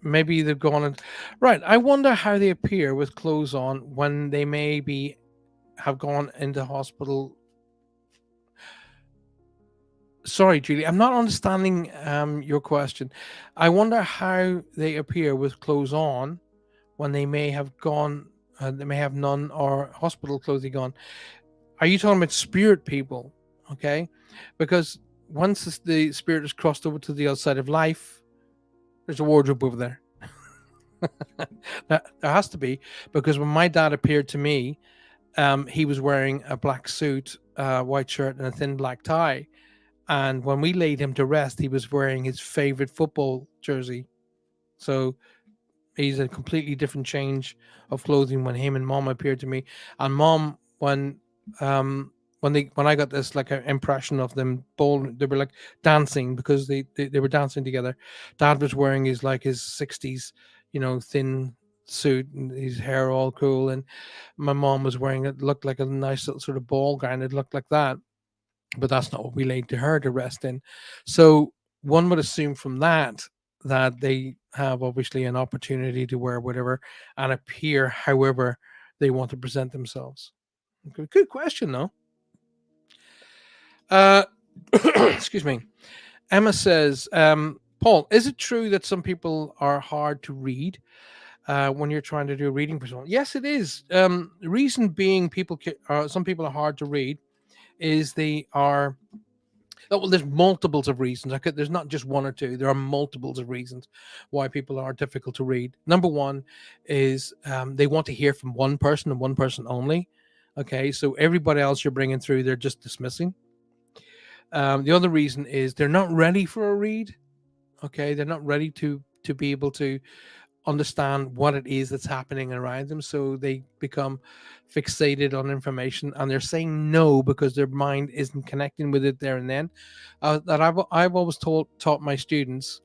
maybe they've gone and right. I wonder how they appear with clothes on when they maybe have gone into hospital. Sorry, Julie, I'm not understanding your question. I wonder how they appear with clothes on when they may have gone, they may have none or hospital clothing on. Are you talking about spirit people? Okay, because once the spirit has crossed over to the other side of life, there's a wardrobe over there. There has to be, because when my dad appeared to me, he was wearing a black suit, white shirt, and a thin black tie. And when we laid him to rest, he was wearing his favorite football jersey. So he's a completely different change of clothing when him and mom appeared to me. And mom, um when I got this like an impression of them ball, they were like dancing because they were dancing together. Dad was wearing his 60s, thin suit and his hair all cool, and my mom was wearing it looked like a nice little sort of ball gown. It looked like that, but that's not what we laid to her to rest in. So one would assume from that they have obviously an opportunity to wear whatever and appear however they want to present themselves. Good question, though. Uh, excuse me. Emma says, Paul, is it true that some people are hard to read when you're trying to do a reading for someone? Yes, it is. The reason being, some people are hard to read is they are. Oh, well, there's multiples of reasons. There's not just one or two. There are multiples of reasons why people are difficult to read. Number one is they want to hear from one person and one person only. Okay, so everybody else you're bringing through, they're just dismissing. The other reason is they're not ready for a read. Okay, they're not ready to be able to understand what it is that's happening around them, so they become fixated on information and they're saying no because their mind isn't connecting with it there and then. That I've always taught my students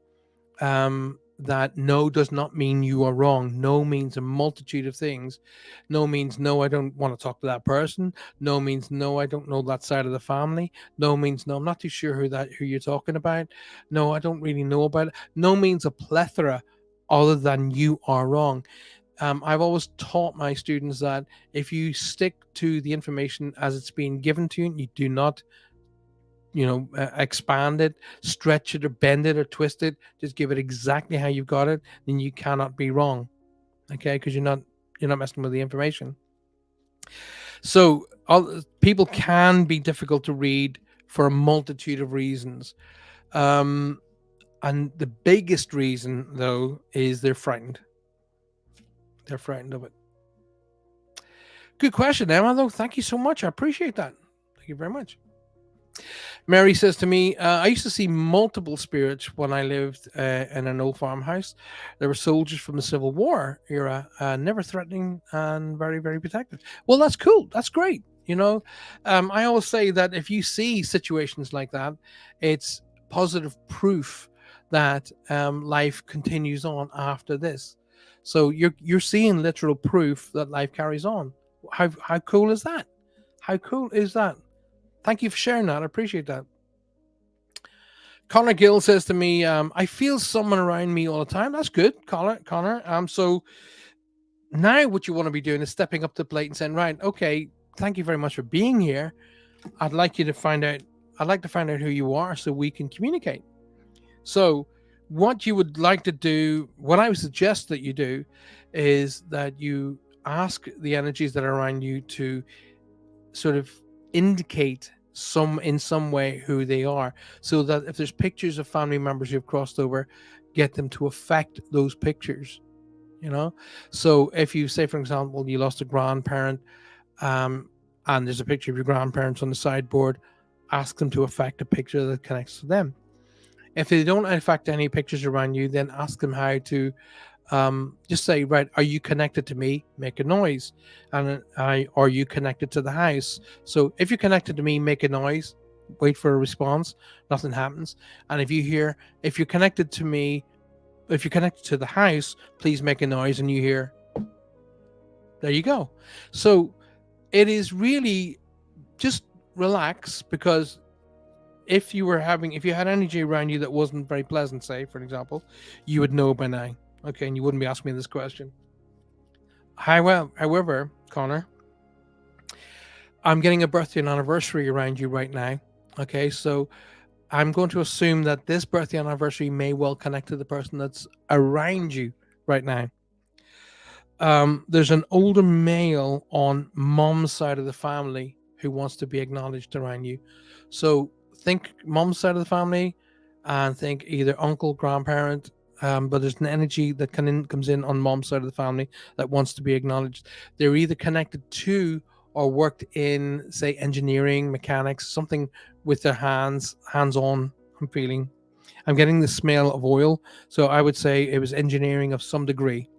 that no does not mean you are wrong. No means a multitude of things. No means no, I don't want to talk to that person. No means no, I don't know that side of the family. No means no, I'm not too sure who you're talking about. No, I don't really know about it. No means a plethora other than you are wrong. I've always taught my students that if you stick to the information as it's being given to you, you do not expand it, stretch it, or bend it, or twist it. Just give it exactly how you've got it, then you cannot be wrong. Okay, because you're not messing with the information. So people can be difficult to read for a multitude of reasons, and the biggest reason though is they're frightened. They're frightened of it. Good question, Emma, though. Thank you so much. I appreciate that. Thank you very much. Mary says to me, I used to see multiple spirits when I lived in an old farmhouse. There were soldiers from the Civil War era, never threatening and very, very protective. Well, that's cool. That's great. I always say that if you see situations like that, it's positive proof that life continues on after this. So you're seeing literal proof that life carries on. How cool is that? How cool is that? Thank you for sharing that. I appreciate that. Connor Gill says to me, I feel someone around me all the time. That's good, Connor. So now what you want to be doing is stepping up to the plate and saying, right, okay, thank you very much for being here. I'd like to find out who you are so we can communicate. So what you would like to do, what I would suggest that you do, is that you ask the energies that are around you to sort of indicate in some way who they are, so that if there's pictures of family members you've crossed over, get them to affect those pictures. So if you say, for example, you lost a grandparent, and there's a picture of your grandparents on the sideboard, ask them to affect a picture that connects to them. If they don't affect any pictures around you, then ask them how to just say, right, are you connected to me? Make a noise. And are you connected to the house? So if you're connected to me, make a noise, wait for a response, nothing happens. And if you're connected to me, if you're connected to the house, please make a noise, and you hear, there you go. So it is really just relax, because if you had energy around you that wasn't very pleasant, say, for example, you would know by now. Okay, and you wouldn't be asking me this question. However, Connor, I'm getting a birthday and anniversary around you right now. Okay, so I'm going to assume that this birthday and anniversary may well connect to the person that's around you right now. There's an older male on mom's side of the family who wants to be acknowledged around you. So think mom's side of the family, and think either uncle, grandparent. But there's an energy that comes in on mom's side of the family that wants to be acknowledged. They're either connected to or worked in, say, engineering, mechanics, something with their hands on. I'm getting the smell of oil, so I would say it was engineering of some degree.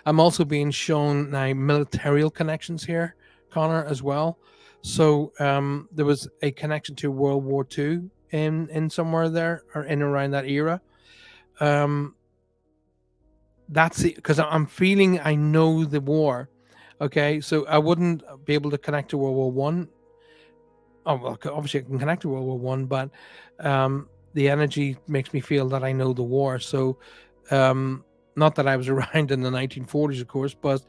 I'm also being shown now militarial connections here, Connor, as well. So there was a connection to World War II in somewhere there, or in around that era. That's it, because I'm feeling I know the war. Okay, so I wouldn't be able to connect to World War One. Oh well, obviously I can connect to World War One, but the energy makes me feel that I know the war. So not that I was around in the 1940s, of course, but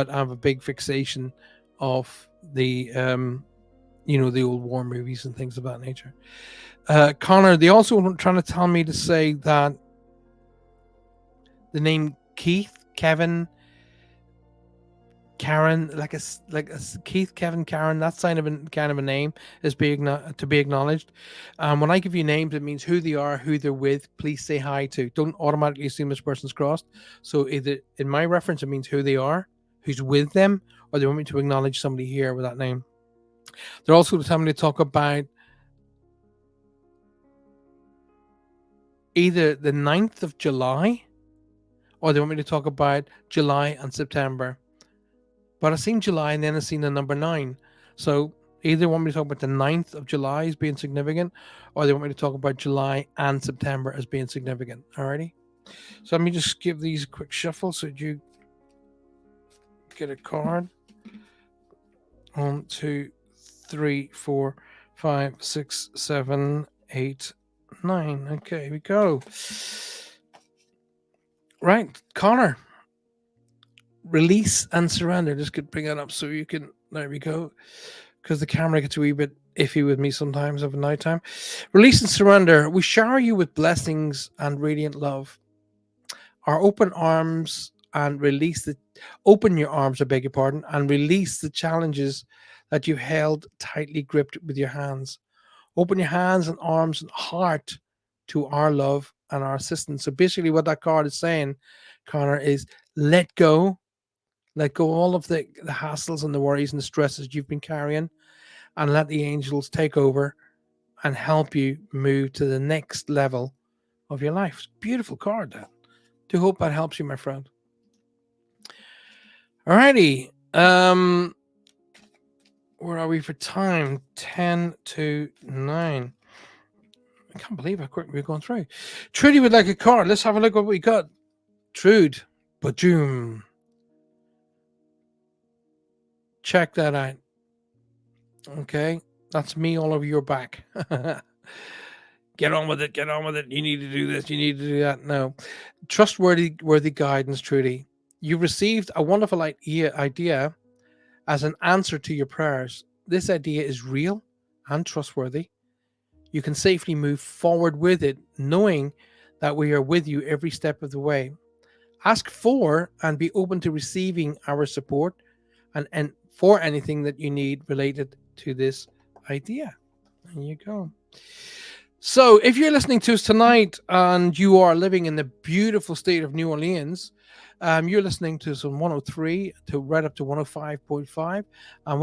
I have a big fixation of the the old war movies and things of that nature. Connor, they also trying to tell me to say that the name Keith, Kevin, Karen, like a Keith, Kevin, Karen, that kind of a name is to be acknowledged. When I give you names, it means who they are, who they're with. Please say hi to. Don't automatically assume this person's crossed. So either in my reference, it means who they are, who's with them, or they want me to acknowledge somebody here with that name. They're also telling me to talk about either the 9th of July, or they want me to talk about July and September. But I've seen July, and then I've seen the number 9. So either want me to talk about the 9th of July as being significant, or they want me to talk about July and September as being significant. Alrighty. So let me just give these a quick shuffle so you get a card. 1, 2, 3, 4, 5, 6, 7, 8, 9. Okay, here we go. Right, Connor. Release and surrender. Just could bring it up so you can. There we go. Because the camera gets a wee bit iffy with me sometimes of a nighttime. Release and surrender. We shower you with blessings and radiant love. Our open arms and open your arms, I beg your pardon, and release the challenges that you held tightly gripped with your hands. Open your hands and arms and heart to our love and our assistance. So basically what that card is saying, Connor, is let go all of the hassles and the worries and the stresses you've been carrying, and let the angels take over and help you move to the next level of your life. It's a beautiful card, that. Do hope that helps you, my friend. Alrighty. Where are we for time? 10 to 9. I can't believe how quick we're going through. Trudy would like a card. Let's have a look at what we got. Trude. Bajoom. Check that out. Okay. That's me all over your back. Get on with it. Get on with it. You need to do this. You need to do that. No. Trustworthy guidance, Trudy. You received a wonderful idea as an answer to your prayers. This idea is real and trustworthy. You can safely move forward with it, knowing that we are with you every step of the way. Ask for and be open to receiving our support and for anything that you need related to this idea. There you go. So, if you're listening to us tonight and you are living in the beautiful state of New Orleans, you're listening to us on 103 to right up to 105.5 and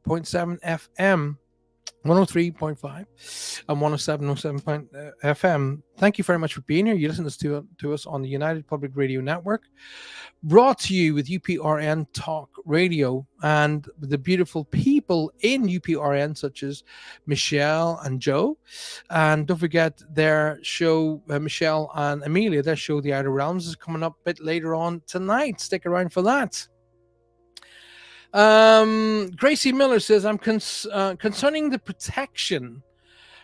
107.7 FM. 103.5 and 107.7 FM. Thank you very much for being here. You listen to us on the United Public Radio Network, brought to you with UPRN Talk Radio and the beautiful people in UPRN, such as Michelle and Joe. And don't forget their show, Michelle and Amelia, their show, The Outer Realms, is coming up a bit later on tonight. Stick around for that. Gracie Miller says, I'm concerning the protection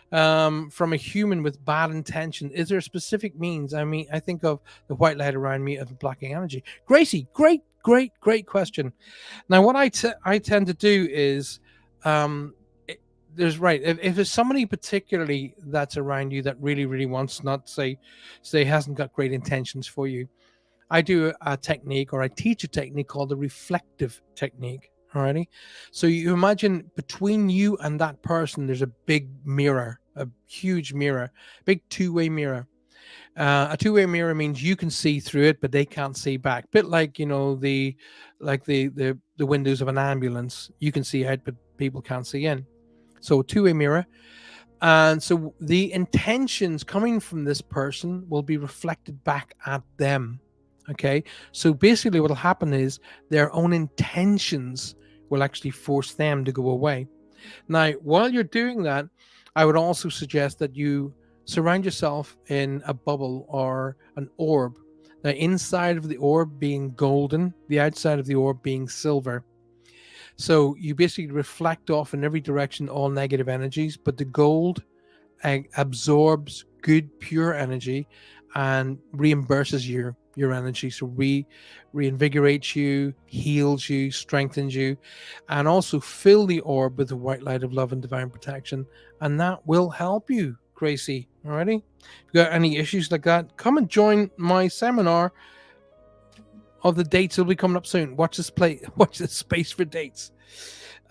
from a human with bad intention. Is there a specific means? I mean, I think of the white light around me of blocking energy. Gracie, great question. Now, what I tend to do is, there's right. If there's somebody particularly that's around you that really wants, not say hasn't got great intentions for you, I do a technique, or I teach a technique called the reflective technique. Alrighty. So you imagine between you and that person, there's a big mirror, a huge mirror, big two-way mirror. A two-way mirror means you can see through it, but they can't see back. Bit like, the windows of an ambulance. You can see out, but people can't see in. So two-way mirror. And so the intentions coming from this person will be reflected back at them. Okay, so basically what will happen is their own intentions will actually force them to go away. Now, while you're doing that, I would also suggest that you surround yourself in a bubble or an orb. Now, inside of the orb being golden, the outside of the orb being silver. So you basically reflect off in every direction all negative energies, but the gold absorbs good, pure energy and reimburses your energy. So reinvigorates you, heals you, strengthens you, and also fill the orb with the white light of love and divine protection. And that will help you, Gracie. Alrighty? If you got any issues like that, come and join my seminar. Of the dates will be coming up soon. Watch this space for dates.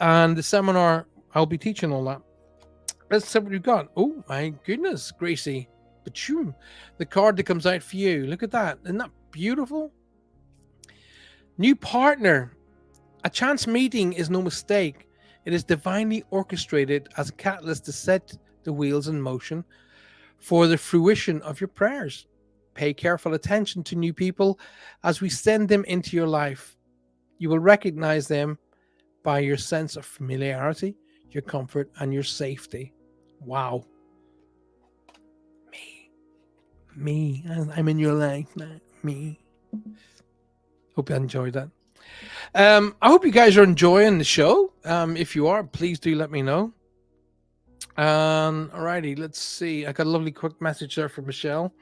And the seminar, I'll be teaching all that. Let's see what we've got. Oh my goodness, Gracie. Bachoom. The card that comes out for you. Look at that. Isn't that beautiful? New partner. A chance meeting is no mistake. It is divinely orchestrated as a catalyst to set the wheels in motion for the fruition of your prayers. Pay careful attention to new people as we send them into your life. You will recognize them by your sense of familiarity, your comfort, and your safety. Wow. Me. I'm in your life now. Me. Hope you enjoyed that. I hope you guys are enjoying the show. If you are, please do let me know. Alrighty, let's see. I got a lovely quick message there from Michelle.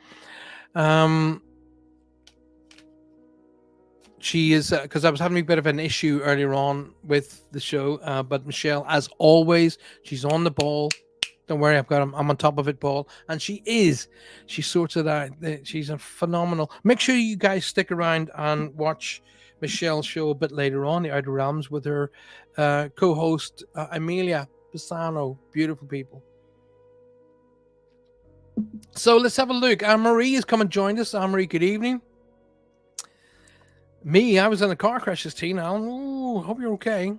She is, because I was having a bit of an issue earlier on with the show, but Michelle, as always, she's on the ball. Don't worry, I'm on top of it, Paul. And she sorts it out. She's a phenomenal. Make sure you guys stick around and watch Michelle's show a bit later on, The Outer Realms, with her co-host Amelia Pisano. Beautiful people. So let's have a look. Anne-Marie has come and joined us. Anne-Marie, good evening. Me, I was in a car crash this teen. Oh, hope you're okay.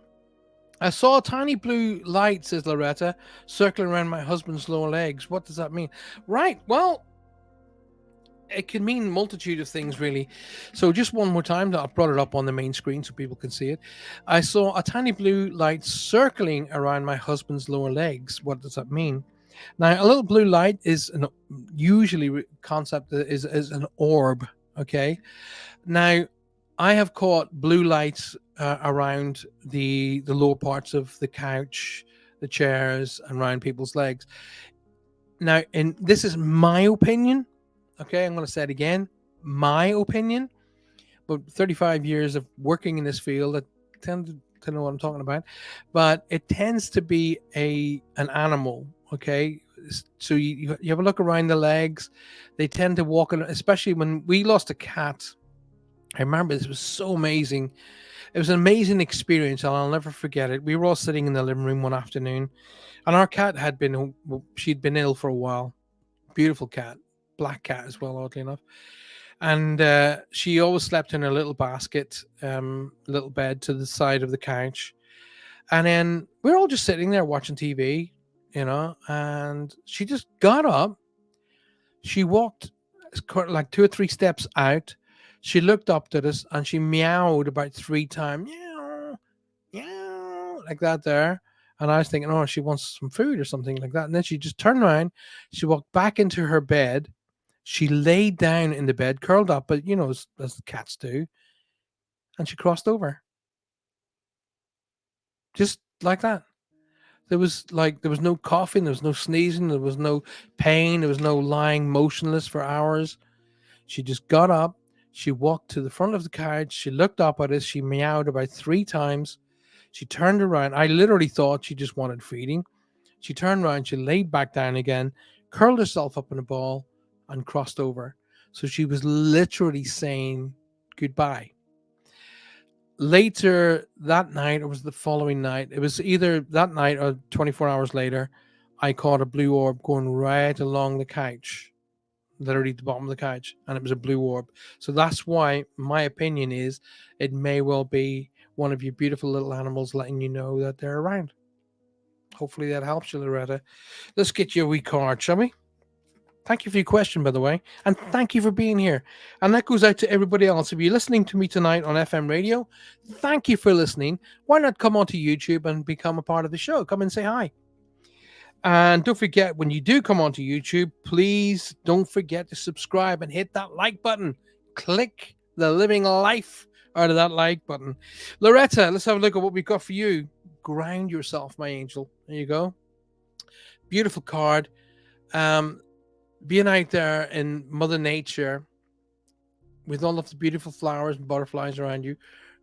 I saw a tiny blue light, says Loretta, circling around my husband's lower legs. What does that mean? Right, well, it can mean a multitude of things, really. So just one more time, I brought it up on the main screen so people can see it. I saw a tiny blue light circling around my husband's lower legs. What does that mean? Now, a little blue light is usually concept is an orb, okay? Now, I have caught blue lights around the lower parts of the couch, the chairs, and around people's legs. Now, and this is my opinion. Okay, I'm going to say it again. My opinion. But 35 years of working in this field, I tend to know what I'm talking about. But it tends to be an animal. Okay, so you have a look around the legs. They tend to walk, especially when we lost a cat. I remember this was so amazing. It was an amazing experience, and I'll never forget it. We were all sitting in the living room one afternoon, and our cat had been, she'd been ill for a while. Beautiful cat, black cat as well, oddly enough. And she always slept in her little basket, little bed to the side of the couch. And then we were all just sitting there watching TV, and she just got up. She walked like 2 or 3 steps out. She looked up at us and she meowed about 3 times. Meow, meow, like that there. And I was thinking, oh, she wants some food or something like that. And then she just turned around. She walked back into her bed. She laid down in the bed, curled up, but as cats do. And she crossed over. Just like that. There was no coughing, there was no sneezing, there was no pain, there was no lying motionless for hours. She just got up, she walked to the front of the couch, she looked up at us, she meowed about 3 times. She turned around. I literally thought she just wanted feeding. She turned around, she laid back down again, curled herself up in a ball, and crossed over. So she was literally saying goodbye. Later that night, or was the following night, it was either that night or 24 hours later, I caught a blue orb going right along the couch, literally the bottom of the couch, and it was a blue orb. So that's why my opinion is it may well be one of your beautiful little animals letting you know that they're around. Hopefully that helps you, Loretta. Let's get you a wee card, shall we? Thank you for your question, by the way. And thank you for being here. And that goes out to everybody else. If you're listening to me tonight on FM radio, thank you for listening. Why not come onto YouTube and become a part of the show? Come and say hi. And don't forget, when you do come onto YouTube, please don't forget to subscribe and hit that like button. Click the living life out of that like button. Loretta, let's have a look at what we've got for you. Ground yourself, my angel. There you go. Beautiful card. Being out there in Mother Nature with all of the beautiful flowers and butterflies around you,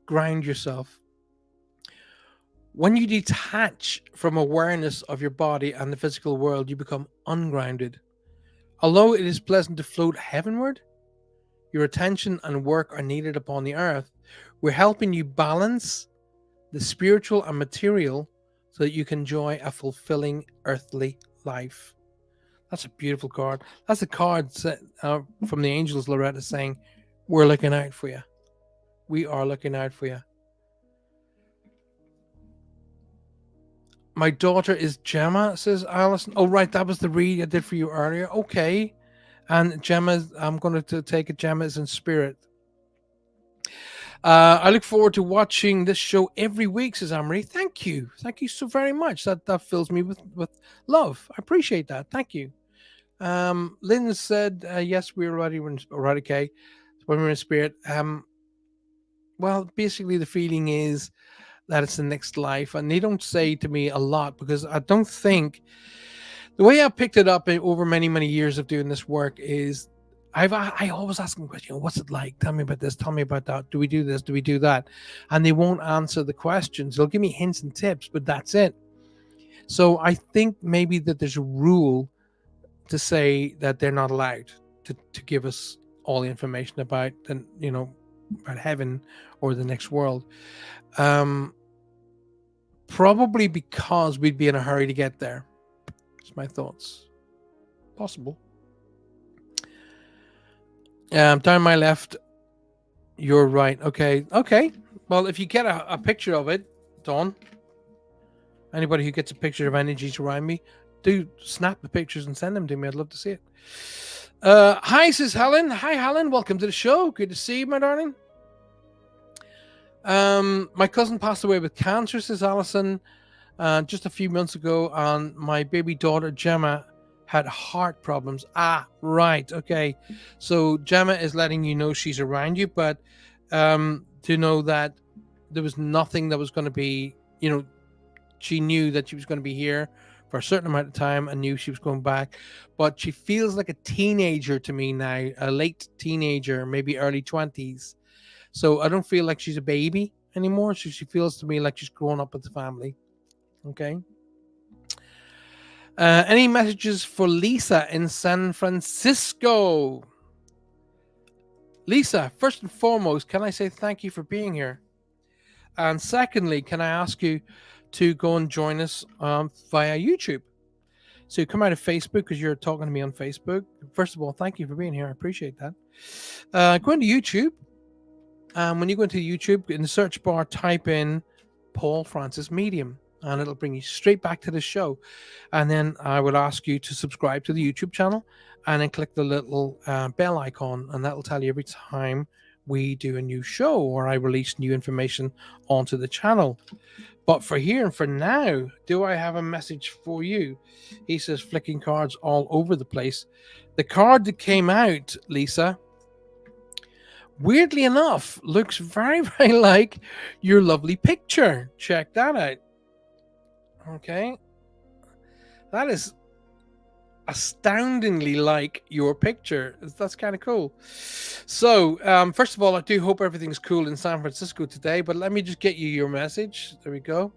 ground yourself. When you detach from awareness of your body and the physical world, you become ungrounded. Although it is pleasant to float heavenward, your attention and work are needed upon the earth. We're helping you balance the spiritual and material so that you can enjoy a fulfilling earthly life. That's a beautiful card. That's a card from the angels, Loretta, saying, we're looking out for you. We are looking out for you. My daughter is Gemma, says Alison. Oh, right. That was the read I did for you earlier. Okay. And Gemma, I'm going to take it. Gemma is in spirit. I look forward to watching this show every week, says Amory. Thank you. Thank you so very much. That fills me with love. I appreciate that. Thank you. Lynn said, yes, we're already okay. When we're in spirit. Well, basically the feeling is that it's the next life. And they don't say to me a lot because I don't think the way I picked it up over many, many years of doing this work is I always ask them questions. What's it like? Tell me about this. Tell me about that. Do we do this? Do we do that? And they won't answer the questions. They'll give me hints and tips, but that's it. So I think maybe that there's a rule to say that they're not allowed to give us all the information about about heaven or the next world. Probably because we'd be in a hurry to get there. That's my thoughts. Possible. Down my left, you're right. Okay. Well, if you get a picture of it, Dawn, anybody who gets a picture of energies around me, do snap the pictures and send them to me. I'd love to see it. Hi, says Helen. Hi, Helen. Welcome to the show. Good to see you, my darling. My cousin passed away with cancer, says Alison, just a few months ago, and my baby daughter Gemma had heart problems. Ah, right. Okay. So Gemma is letting you know she's around you, but to know that there was nothing that was going to be, she knew that she was going to be here for a certain amount of time and knew she was going back, but she feels like a teenager to me now, a late teenager, maybe early 20s. So I don't feel like she's a baby anymore. She feels to me like she's grown up with the family. Okay. Any messages for Lisa in San Francisco? Lisa, first and foremost, can I say thank you for being here? And secondly, can I ask you to go and join us via YouTube? So come out of Facebook because you're talking to me on Facebook. First of all, thank you for being here. I appreciate that. Go into YouTube. When you go into YouTube, in the search bar, type in Paul Francis Medium, and it'll bring you straight back to the show. And then I would ask you to subscribe to the YouTube channel and then click the little bell icon, and that will tell you every time we do a new show or I release new information onto the channel. But for here and for now, do I have a message for you? He says, flicking cards all over the place. The card that came out, Lisa, weirdly enough, looks very, very like your lovely picture. Check that out. Okay. That is astoundingly like your picture. That's kind of cool. So, first of all, I do hope everything's cool in San Francisco today, but let me just get you your message. There we go.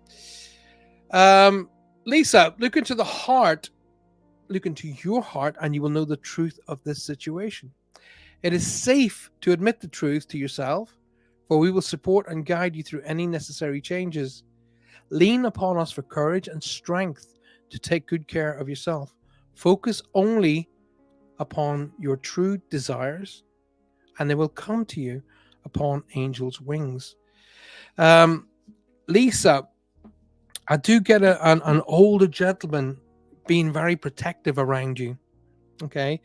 Lisa, look into the heart, look into your heart, and you will know the truth of this situation. It is safe to admit the truth to yourself, for we will support and guide you through any necessary changes. Lean upon us for courage and strength to take good care of yourself. Focus only upon your true desires, and they will come to you upon angels' wings. Lisa, I do get an older gentleman being very protective around you. Okay.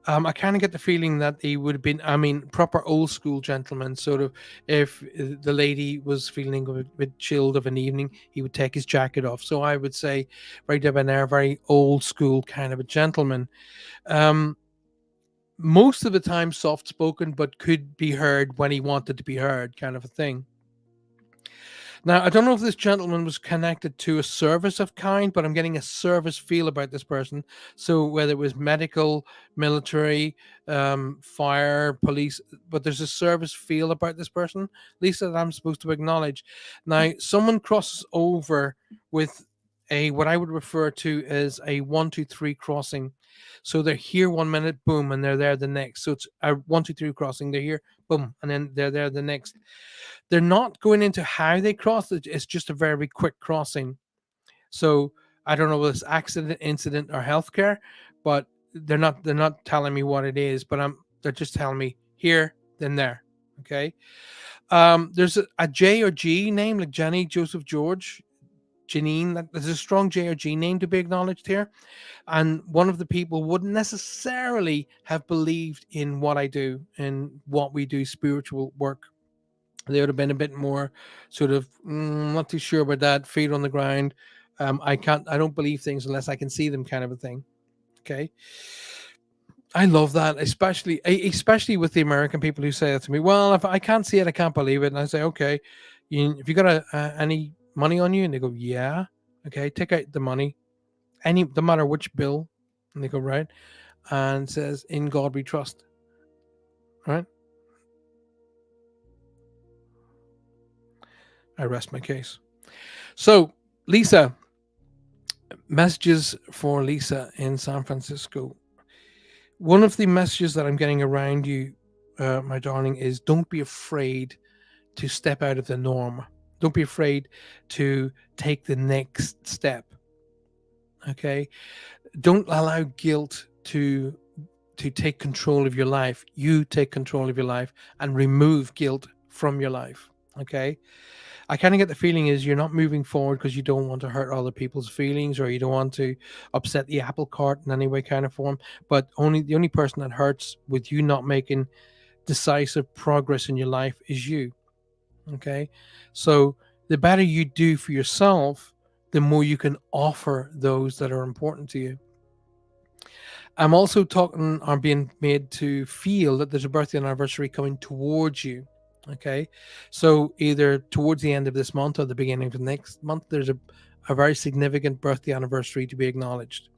I kind of get the feeling that he would have been, I mean, proper old school gentleman. Sort of, if the lady was feeling a bit chilled of an evening, he would take his jacket off. So I would say, very debonair, very old school kind of a gentleman. Um, Most of the time, soft spoken, but could be heard when he wanted to be heard, kind of a thing. Now, I don't know if this gentleman was connected to a service of kind, but I'm getting a service feel about this person. So whether it was medical, military, fire, police, but there's a service feel about this person, Lisa, that I'm supposed to acknowledge. Now, someone crosses over with a what I would refer to as a 1, 2, 3 crossing. So they're here 1 minute, boom, and they're there the next. So it's a 1, 2, 3 crossing. They're here, boom, and then they're there the next. They're not going into how they cross. It's just a very quick crossing. So I don't know whether it's accident, incident, or healthcare, but they're not telling me what it is. But they're just telling me here, then there. Okay. There's a J or G name like Jenny, Joseph, George, Janine. There's a strong J or G name to be acknowledged here, and one of the people wouldn't necessarily have believed in what I do and what we do, spiritual work. They would have been a bit more sort of not too sure about that, feet on the ground. I don't believe things unless I can see them, kind of a thing. Okay. I love that, especially with the American people who say that to me. Well, if I can't see it, I can't believe it. And I say, okay, if you got any money on you, and they go, yeah, okay, take out the money, no matter which bill, and they go, right, and it says, in God we trust, right? I rest my case. So, Lisa, messages for Lisa in San Francisco. One of the messages that I'm getting around you, my darling, is don't be afraid to step out of the norm. Don't be afraid to take the next step. Okay? Don't allow guilt to take control of your life. You take control of your life and remove guilt from your life. Okay? I kind of get the feeling is you're not moving forward because you don't want to hurt other people's feelings or you don't want to upset the apple cart in any way, kind of form. But the only person that hurts with you not making decisive progress in your life is you. Okay, so the better you do for yourself, the more you can offer those that are important to you. I'm also talking or being made to feel that there's a birthday anniversary coming towards you. Okay. So either towards the end of this month or the beginning of the next month, there's a very significant birthday anniversary to be acknowledged.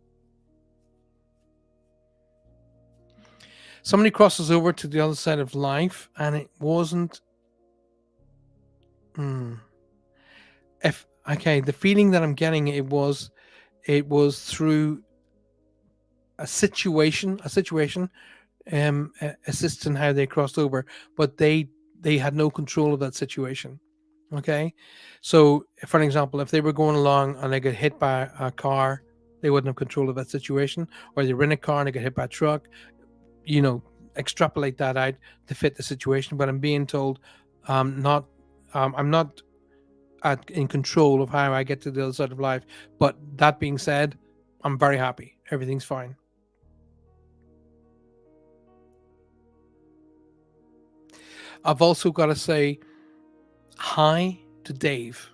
Somebody crosses over to the other side of life and it wasn't. If okay, the feeling that I'm getting it was through a situation assists in how they crossed over, but they had no control of that situation. Okay. So, for an example, if they were going along and they get hit by a car, they wouldn't have control of that situation, or they were in a car and they get hit by a truck, you know, extrapolate that out to fit the situation. But I'm being told not, I'm not in control of how I get to the other side of life. But that being said, I'm very happy. Everything's fine. I've also got to say hi to Dave.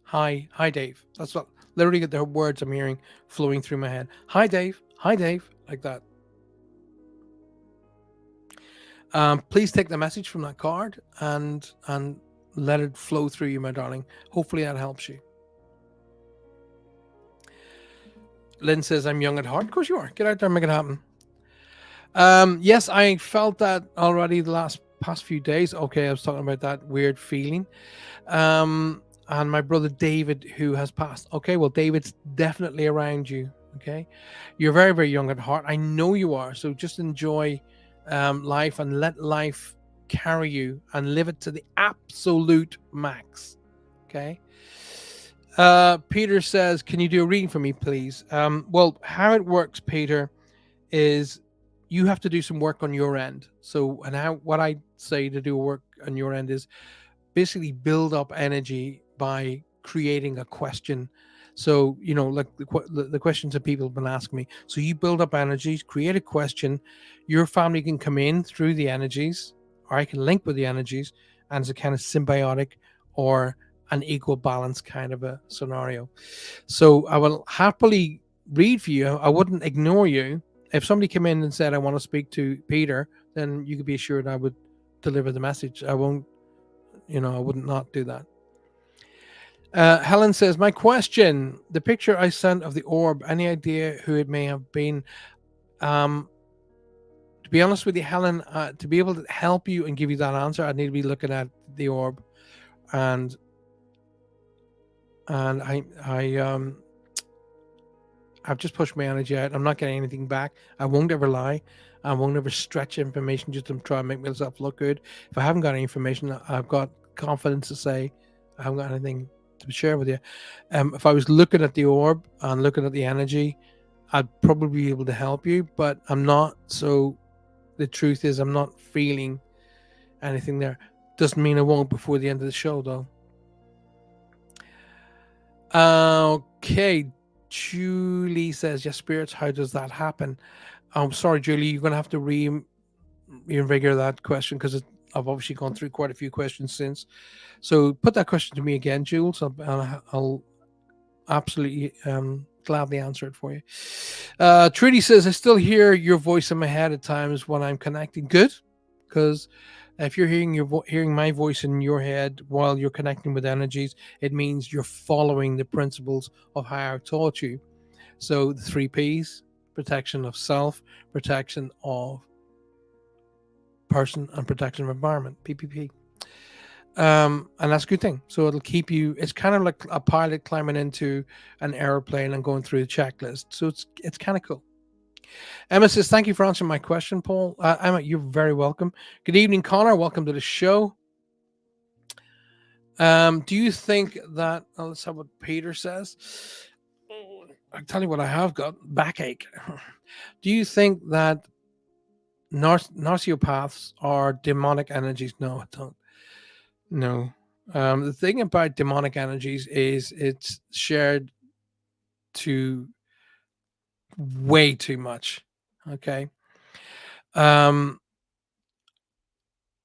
Hi, Dave. That's what literally the words I'm hearing flowing through my head. Hi, Dave, like that. Please take the message from that card and let it flow through you, my darling. Hopefully that helps you. Lynn says, I'm young at heart. Of course you are. Get out there and make it happen. Yes, I felt that already the past few days. Okay, I was talking about that weird feeling. And my brother David, who has passed. Okay, well, David's definitely around you. Okay, you're very, very young at heart. I know you are. So just enjoy life and let life carry you and live it to the absolute max. Okay. Peter says, "Can you do a reading for me, please?" Well, how it works, Peter, is you have to do some work on your end. So, and how what I say to do work on your end is basically build up energy by creating a question. So, like the questions that people have been asking me. So, you build up energies, create a question. Your family can come in through the energies, or I can link with the energies, and it's a kind of symbiotic or an equal balance kind of a scenario. So, I will happily read for you. I wouldn't ignore you. If somebody came in and said, I want to speak to Peter, then you could be assured I would deliver the message. I won't, I wouldn't not do that. Helen says, my question, the picture I sent of the orb, any idea who it may have been? Um, to be honest with you, Helen, to be able to help you and give you that answer, I need to be looking at the orb, and I've just pushed my energy out. I'm not getting anything back. I won't ever lie. I won't ever stretch information just to try and make myself look good. If I haven't got any information, I've got confidence to say I haven't got anything to share with you. If I was looking at the orb and looking at the energy, I'd probably be able to help you, but I'm not. So the truth is, I'm not feeling anything there. Doesn't mean I won't before the end of the show, though. Okay. Julie says, yes, spirits, how does that happen? I'm sorry, Julie, you're going to have to reinvigorate that question because I've obviously gone through quite a few questions since. So put that question to me again, Jules. I'll absolutely gladly answer it for you. Trudy says, I still hear your voice in my head at times when I'm connecting. Good, because if you're hearing my voice in your head while you're connecting with energies, it means you're following the principles of how I taught you. So the 3 Ps: protection of self, protection of person, and protection of environment. PPP. And that's a good thing. So it'll keep you. It's kind of like a pilot climbing into an airplane and going through the checklist. So it's kind of cool. Emma says, "Thank you for answering my question, Paul." Emma, you're very welcome. Good evening, Connor. Welcome to the show. Do you think that? Let's have what Peter says. I'll tell you what I have got: backache. Do you think that narcopaths are demonic energies? No, I don't. No. The thing about demonic energies is it's shared to way too much. Okay. Um,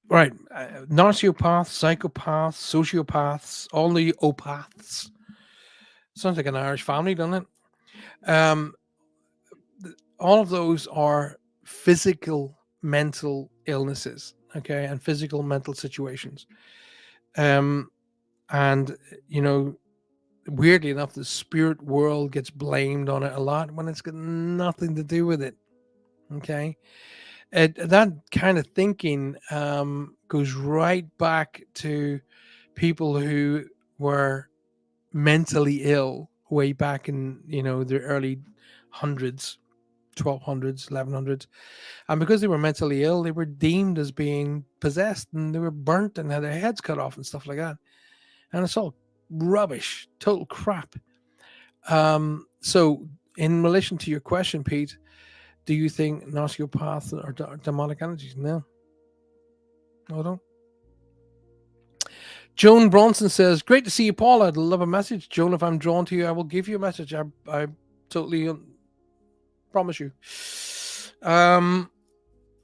right. Narcopaths, psychopaths, sociopaths, all the opaths. Sounds like an Irish family, doesn't it? All of those are physical, mental illnesses. Okay. And physical, mental situations. Um, and, you know, weirdly enough, the spirit world gets blamed on it a lot when it's got nothing to do with it. Okay. That kind of thinking goes right back to people who were mentally ill way back in, the early hundreds. 1200s, 1100s. And because they were mentally ill, they were deemed as being possessed, and they were burnt and had their heads cut off and stuff like that. And it's all rubbish, total crap. So, in relation to your question, Pete, do you think osteopaths are demonic energies? No, I don't. Joan Bronson says, "Great to see you, Paul. I'd love a message, Joan. If I'm drawn to you, I will give you a message. I totally promise you." Um,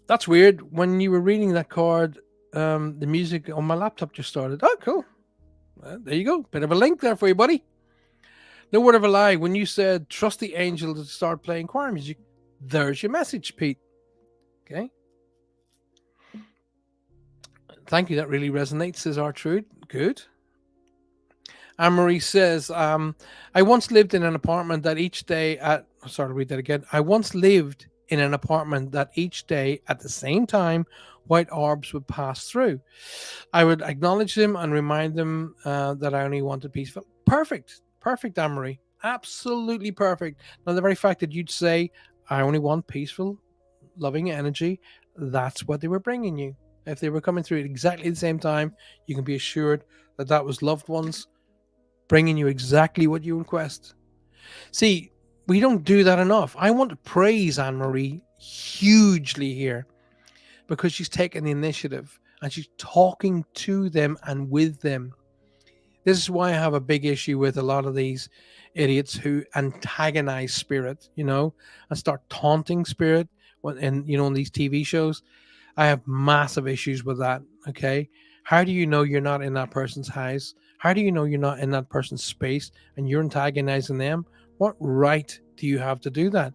that's weird. When you were reading that card, the music on my laptop just started. Oh, cool. Well, there you go. Bit of a link there for you, buddy. No word of a lie. When you said trust the angel to start playing choir music, there's your message, Pete. Okay. Thank you. That really resonates, says Artrude. Good. Anne-Marie says, I once lived in an apartment that each day at... Sorry to read that again. I once lived in an apartment that each day at the same time, white orbs would pass through. I would acknowledge them and remind them that I only wanted peaceful. Perfect. Perfect, Anne-Marie. Absolutely perfect. Now, the very fact that you'd say, I only want peaceful, loving energy, that's what they were bringing you. If they were coming through at exactly the same time, you can be assured that that was loved ones bringing you exactly what you request. See, we don't do that enough. I want to praise Anne-Marie hugely here because she's taken the initiative and she's talking to them and with them. This is why I have a big issue with a lot of these idiots who antagonize spirit, and start taunting spirit in these TV shows. I have massive issues with that. Okay. How do you know you're not in that person's house? How do you know you're not in that person's space and you're antagonizing them? What right do you have to do that?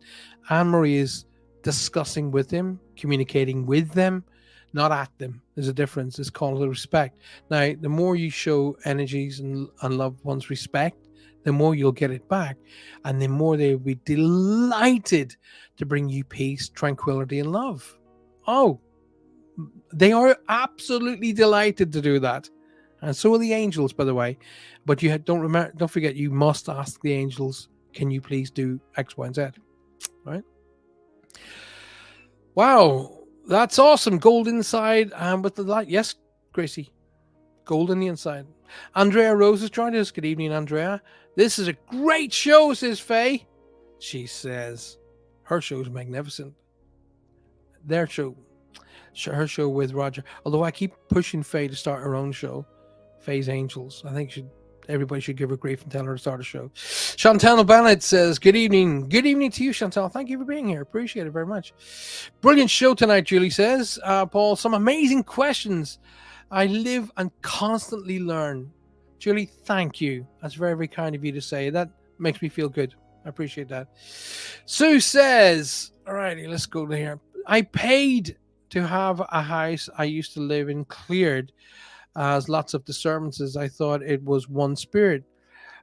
Anne-Marie is discussing with them, communicating with them, not at them. There's a difference. It's called respect. Now, the more you show energies and loved ones respect, the more you'll get it back. And the more they'll be delighted to bring you peace, tranquility, and love. Oh, they are absolutely delighted to do that. And so are the angels, by the way. But don't forget, you must ask the angels, can you please do X, Y, and Z? Right? Wow, that's awesome. Gold inside and with the light. Yes, Gracie. Gold on the inside. Andrea Rose has joined us. Good evening, Andrea. This is a great show, says Faye. She says her show is magnificent. Their show. Her show with Roger. Although I keep pushing Faye to start her own show, Faye's Angels. I think everybody should give her grief and tell her to start a show. Chantal Bennett says, good evening. Good evening to you, Chantal. Thank you for being here. Appreciate it very much. Brilliant show tonight, Julie says. Paul, some amazing questions. I live and constantly learn. Julie, thank you. That's very, very kind of you to say. That makes me feel good. I appreciate that. Sue says, all righty, let's go to here. I paid to have a house I used to live in cleared as lots of disturbances. I thought it was one spirit.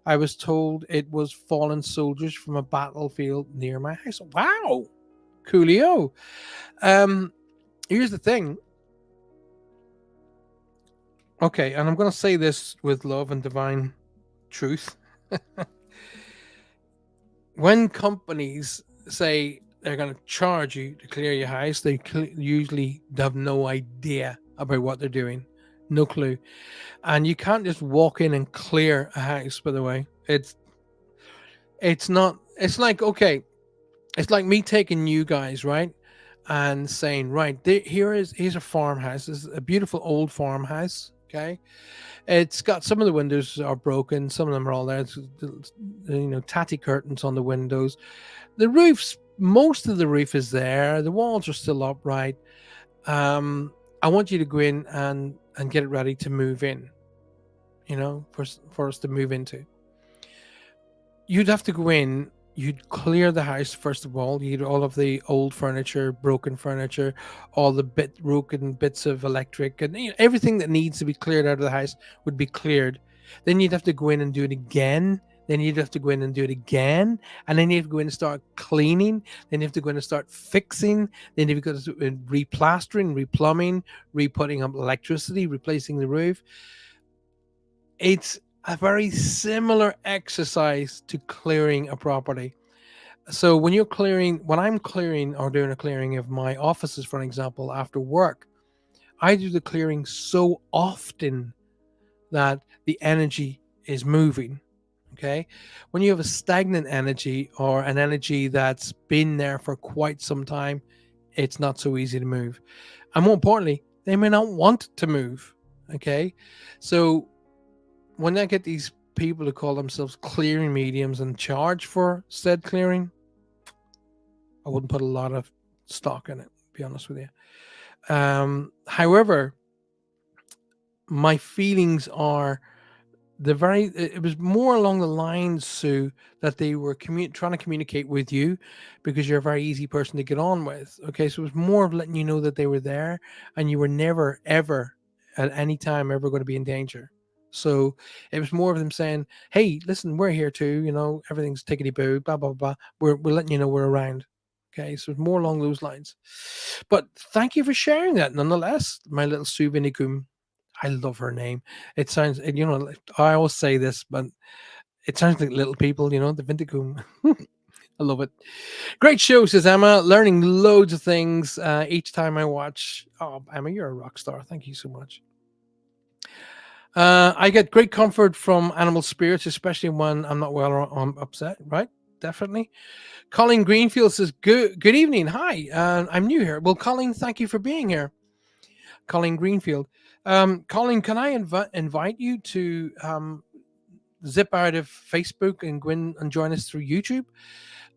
I was told it was fallen soldiers from a battlefield near my house. Wow. Coolio. Here's the thing. Okay, and I'm going to say this with love and divine truth. When companies say they're going to charge you to clear your house, they usually have no idea about what they're doing. No clue. And you can't just walk in and clear a house, by the way. It's not, it's like, okay, it's like me taking you guys, right? And saying, right, here's a farmhouse. This is a beautiful old farmhouse, okay? It's got some of the windows are broken. Some of them are all there. It's, tatty curtains on the windows. The roof's, most of the roof is there. The walls are still upright. I want you to go in and get it ready to move in, for us to move into. You'd have to go in, you'd clear the house, first of all. You'd all of the old furniture, broken furniture, all the broken bits of electric, and everything that needs to be cleared out of the house would be cleared. Then you'd have to go in and do it again. Then you'd have to go in and do it again. And then you have to go in and start cleaning. Then you have to go in and start fixing. Then you've got to replastering, replumbing, re-putting up electricity, replacing the roof. It's a very similar exercise to clearing a property. So when I'm clearing or doing a clearing of my offices, for example, after work, I do the clearing so often that the energy is moving. Okay. When you have a stagnant energy or an energy that's been there for quite some time, it's not so easy to move. And more importantly, they may not want to move. Okay. So when I get these people who call themselves clearing mediums and charge for said clearing, I wouldn't put a lot of stock in it, to be honest with you. However, my feelings are it was more along the lines, Sue, that they were trying to communicate with you because you're a very easy person to get on with. Okay, so it was more of letting you know that they were there and you were never ever at any time ever going to be in danger. So it was more of them saying, hey, listen, we're here too, everything's tickety boo, blah blah blah, we're letting you know we're around. Okay, so it's more along those lines. But thank you for sharing that nonetheless, my little Sue Vinicum. I love her name. It sounds, I always say this, but it sounds like little people, the Vinticum. I love it. Great show, says Emma. Learning loads of things each time I watch. Oh, Emma, you're a rock star. Thank you so much. I get great comfort from animal spirits, especially when I'm not well or I'm upset, right? Definitely. Colin Greenfield says, good evening. Hi, I'm new here. Well, Colin, thank you for being here. Colin Greenfield. Colin, can I invite you to zip out of Facebook and go in and join us through YouTube?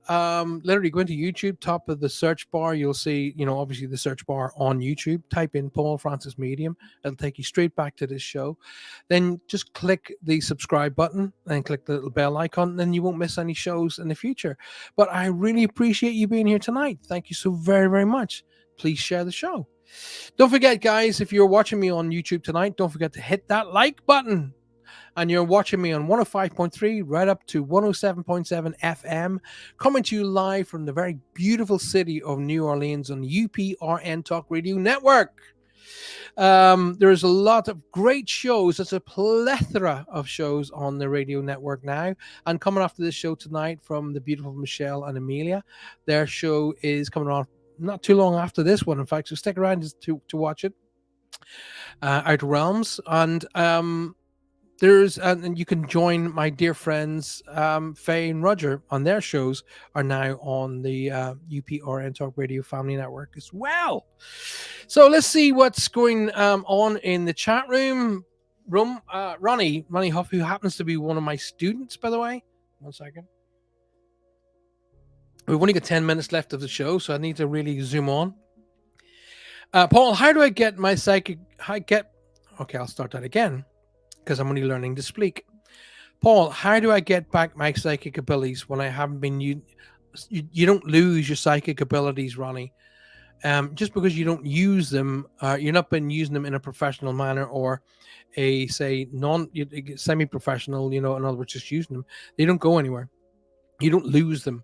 Literally go into YouTube, top of the search bar, you'll see, obviously the search bar on YouTube. Type in Paul Francis Medium. It'll take you straight back to this show. Then just click the subscribe button and click the little bell icon, and then you won't miss any shows in the future. But I really appreciate you being here tonight. Thank you so very, very much. Please share the show. Don't forget, guys, if you're watching me on YouTube tonight, don't forget to hit that like button. And you're watching me on 105.3 right up to 107.7 FM, coming to you live from the very beautiful city of New Orleans on UPRN Talk Radio Network. There's a lot of great shows. There's a plethora of shows on the radio network now. And coming after this show tonight from the beautiful Michelle and Amelia, their show is coming on not too long after this one, in fact. So stick around to watch it. Outer Realms. And and you can join my dear friends Faye and Roger on their shows are now on the UPRN Talk Radio Family Network as well. So let's see what's going on in the chat room. Ronnie Huff, who happens to be one of my students, by the way. 1 second. We've only got 10 minutes left of the show, so I need to really zoom on. Paul, how do I get my psychic? Okay, I'll start that again, because I'm only learning to speak. Paul, how do I get back my psychic abilities when I haven't been you don't lose your psychic abilities, Ronnie. Just because you don't use them, you're not been using them in a professional manner or a, say, semi-professional, in other words, just using them. They don't go anywhere. You don't lose them.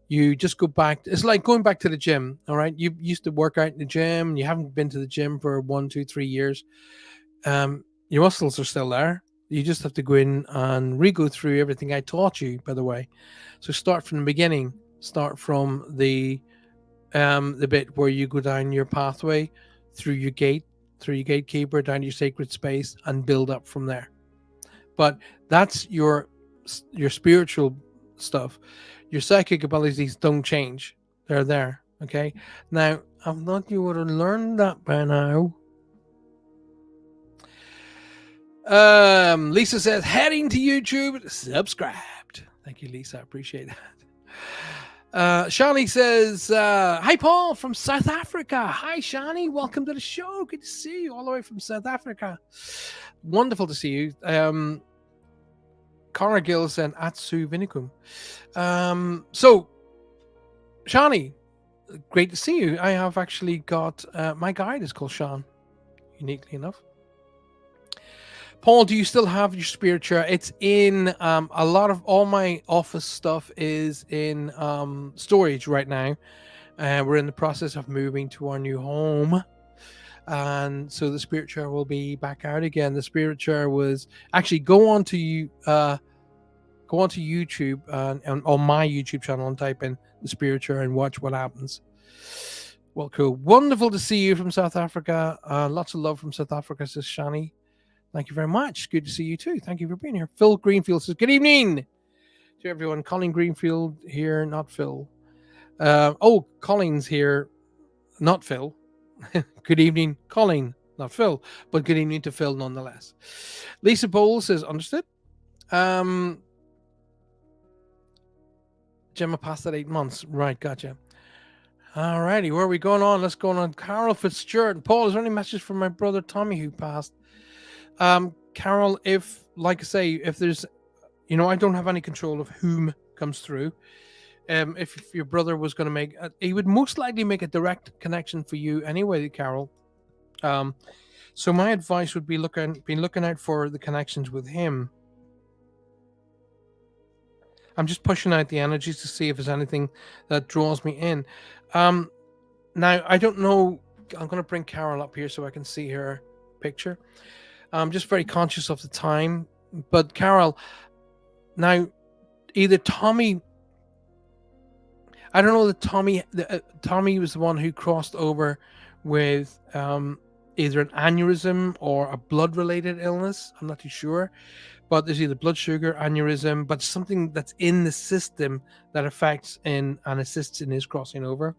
You just go back. It's like going back to the gym. All right. You used to work out in the gym and you haven't been to the gym for 1, 2, 3 years. Your muscles are still there. You just have to go in and re-go through everything I taught you, by the way. So start from the beginning. Start from the bit where you go down your pathway through your gatekeeper, down to your sacred space, and build up from there. But that's your spiritual stuff. Your psychic abilities don't change. They're there. Okay. Now, I thought you would have learned that by now. Lisa says, heading to YouTube, subscribed. Thank you, Lisa. I appreciate that. Shani says, hi, Paul from South Africa. Hi, Shani. Welcome to the show. Good to see you all the way from South Africa. Wonderful to see you. Connor Gill said, Atsu Vinicum. So, Shani, great to see you. I have actually got, my guide is called Sean, uniquely enough. Paul, do you still have your spirit chair? It's in a lot of all my office stuff is in storage right now. We're in the process of moving to our new home. And so the spirit chair will be back out again. The spirit chair was actually go on to you. Go onto YouTube and on my YouTube channel and type in the Spiritual and watch what happens. Well, cool. Wonderful to see you from South Africa. Lots of love from South Africa, says Shani. Thank you very much. Good to see you too. Thank you for being here. Phil Greenfield says, good evening to everyone. Colin Greenfield here, not Phil. Colin's here, not Phil. Good evening, Colin, not Phil, but good evening to Phil nonetheless. Lisa Bowles says, understood. Gemma passed at 8 months. Right, gotcha. All righty, where are we going on? Let's go on. Carol Fitzgerald. Paul, is there any message from my brother Tommy who passed? Carol, if, like I say, if there's, I don't have any control of whom comes through. If your brother was going to make, he would most likely make a direct connection for you anyway, Carol. So my advice would be looking out for the connections with him. I'm just pushing out the energies to see if there's anything that draws me in. Now, I don't know. I'm going to bring Carol up here so I can see her picture. I'm just very conscious of the time. But Carol, now, either Tommy... I don't know that Tommy was the one who crossed over with either an aneurysm or a blood-related illness. I'm not too sure. But there's either blood sugar, aneurysm, but something that's in the system that affects and assists in his crossing over.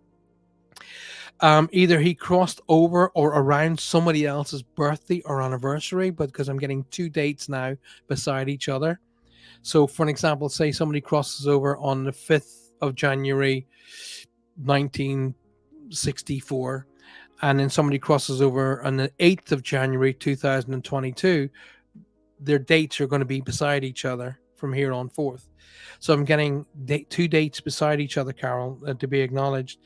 Either he crossed over or around somebody else's birthday or anniversary, but because I'm getting 2 dates now beside each other. So, for an example, say somebody crosses over on the 5th of January, 1964, and then somebody crosses over on the 8th of January, 2022. Their dates are going to be beside each other from here on forth. So I'm getting 2 dates beside each other, Carol, to be acknowledged.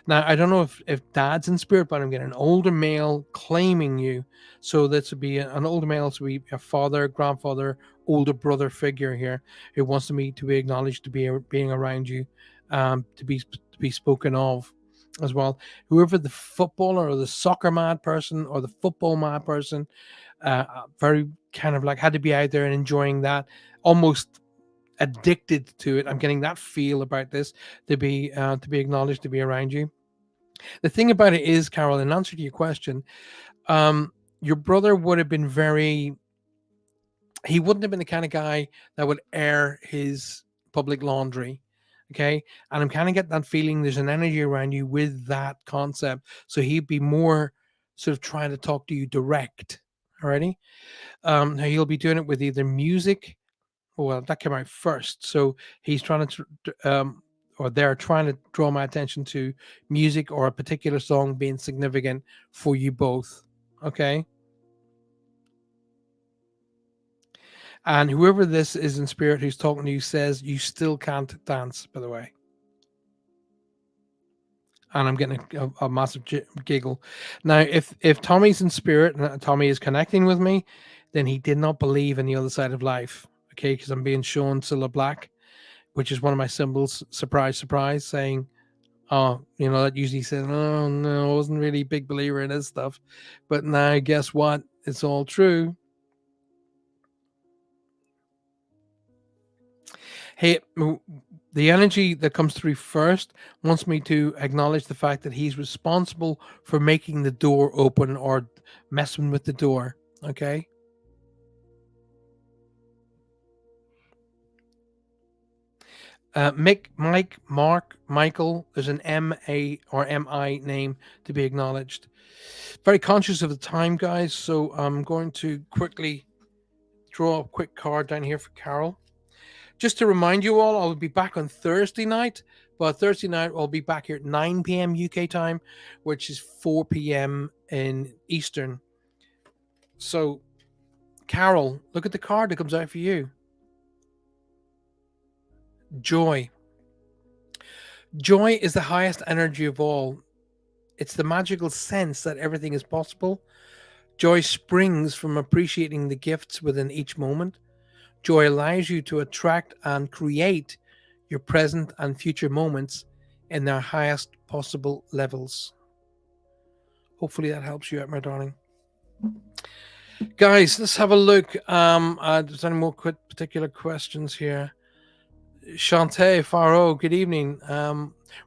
Now, I don't know if dad's in spirit, but I'm getting an older male claiming you. So this would be an older male, to be a father, grandfather, older brother figure here who wants me to be acknowledged, to be being around you, to be spoken of as well. Whoever the footballer or the soccer mad person or the football mad person, very kind of like had to be out there and enjoying that, almost addicted to it. I'm getting that feel about this, to be acknowledged, to be around you. The thing about it is, Carol, in answer to your question, your brother would have been he wouldn't have been the kind of guy that would air his public laundry. Okay. And I'm kind of getting that feeling there's an energy around you with that concept. So he'd be more sort of trying to talk to you direct. Alrighty. He'll be doing it with either music. Well, that came out first. So he's trying to, or they're trying to draw my attention to music or a particular song being significant for you both. Okay. And whoever this is in spirit who's talking to you says you still can't dance, by the way. And I'm getting a massive giggle. Now, if Tommy's in spirit and Tommy is connecting with me, then he did not believe in the other side of life. Okay, because I'm being shown Cilla Black, which is one of my symbols. Surprise, surprise, saying, that usually says, oh, no, I wasn't really a big believer in this stuff. But now, guess what? It's all true. Hey, the energy that comes through first wants me to acknowledge the fact that he's responsible for making the door open or messing with the door. Okay. Mick, Mike, Mark, Michael, there's an M-A or M-I name to be acknowledged. Very conscious of the time, guys. So I'm going to quickly draw a quick card down here for Carol. Just to remind you all, I'll be back on Thursday night. But Thursday night, I'll be back here at 9 p.m. UK time, which is 4 p.m. in Eastern. So, Carol, look at the card that comes out for you. Joy. Joy is the highest energy of all. It's the magical sense that everything is possible. Joy springs from appreciating the gifts within each moment. Joy allows you to attract and create your present and future moments in their highest possible levels. Hopefully that helps you out, my darling. Guys, let's have a look. There's any more particular questions here. Shantae Faro, good evening.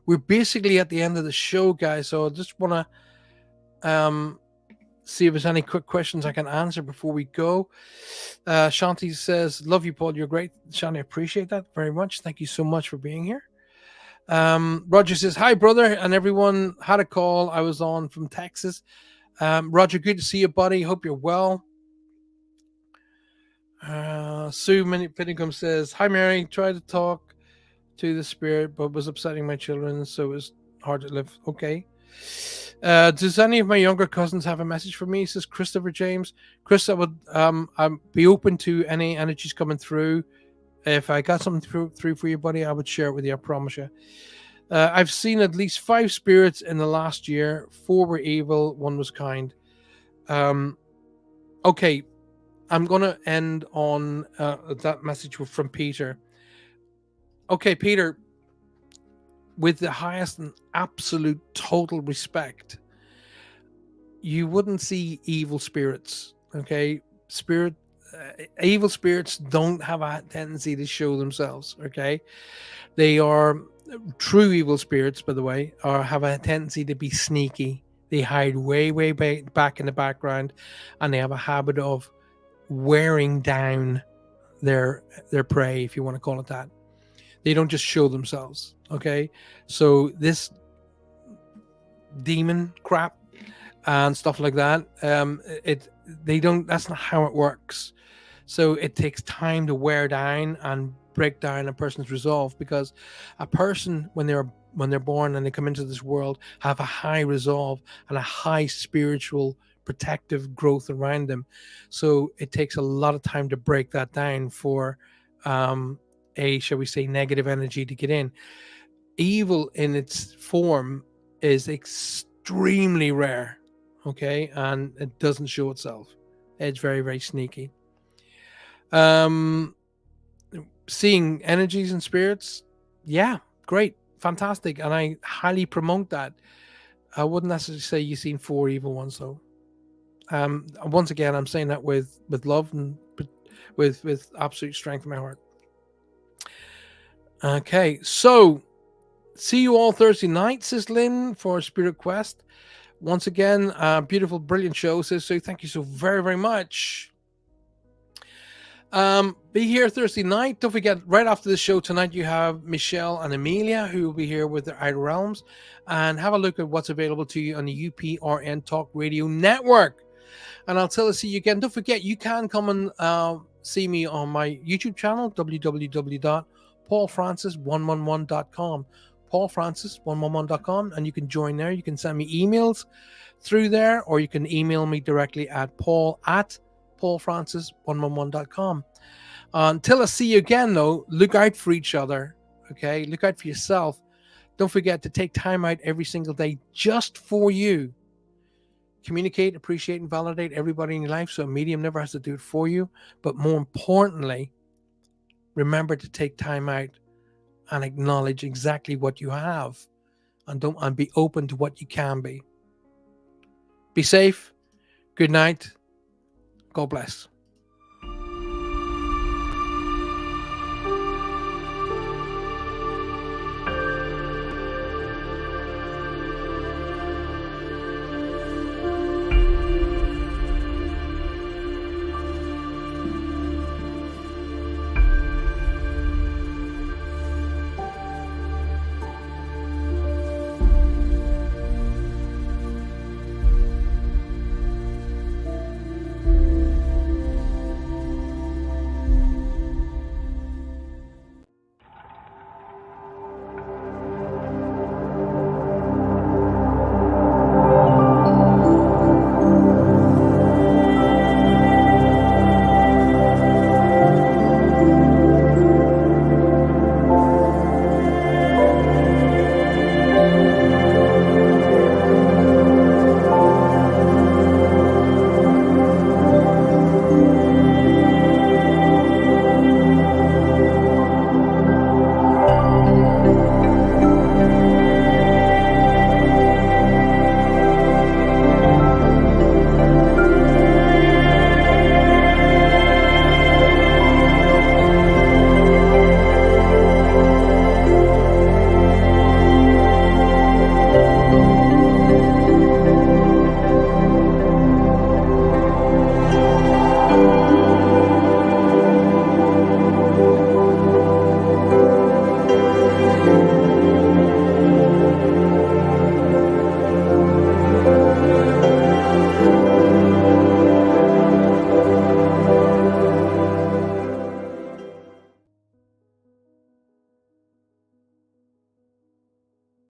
We're basically at the end of the show, guys. So I just want to see if there's any quick questions I can answer before we go. Shanti says, "Love you, Paul. You're great." Shanti, appreciate that very much. Thank you so much for being here. Roger says, "Hi, brother, and everyone. Had a call. I was on from Texas. Roger, good to see you, buddy. Hope you're well." Sue Pinnacum says, "Hi, Mary. Tried to talk to the spirit, but was upsetting my children, so it was hard to live." Okay. Does any of my younger cousins have a message for me? Says Christopher James. Chris, I would I'd be open to any energies coming through. If I got something through for you, buddy, I would share it with you. I promise you. I've seen at least 5 spirits in the last year. 4 were evil, 1 was kind. Okay, I'm gonna end on that message from Peter. Okay, Peter, with the highest and absolute total respect, you wouldn't see evil spirits. Okay, evil spirits don't have a tendency to show themselves. Okay, they are true evil spirits, by the way, or have a tendency to be sneaky. They hide way back in the background, and they have a habit of wearing down their prey, if you want to call it that. They don't just show themselves. Okay, so this demon crap and stuff like that, they don't. That's not how it works. So it takes time to wear down and break down a person's resolve, because a person, when they're born and they come into this world, have a high resolve and a high spiritual protective growth around them. So it takes a lot of time to break that down for a, shall we say, negative energy to get in. Evil in its form is extremely rare, okay, and it doesn't show itself. It's very sneaky. Seeing energies and spirits, yeah, great, fantastic, and I highly promote that. I wouldn't necessarily say you've seen 4 evil ones, though. Once again, I'm saying that with love and with absolute strength in my heart. Okay, so see you all Thursday night, says Lynn, for Spirit Quest. Once again, beautiful, brilliant show, says so. Thank you so very much. Be here Thursday night. Don't forget, right after the show tonight, you have Michelle and Amelia, who will be here with their Outer Realms, and have a look at what's available to you on the UPRN Talk Radio Network. And I'll see you again. Don't forget, you can come and see me on my YouTube channel, www.paulfrancis111.com. paulfrancis111.com, and you can join there. You can send me emails through there, or you can email me directly at paulfrancis111.com. Until I see you again, though, look out for each other. Okay, look out for yourself. Don't forget to take time out every single day just for you. Communicate, appreciate, and validate everybody in your life, so a medium never has to do it for you. But more importantly, remember to take time out and acknowledge exactly what you have, and be open to what you can be. Be safe. Good night. God bless.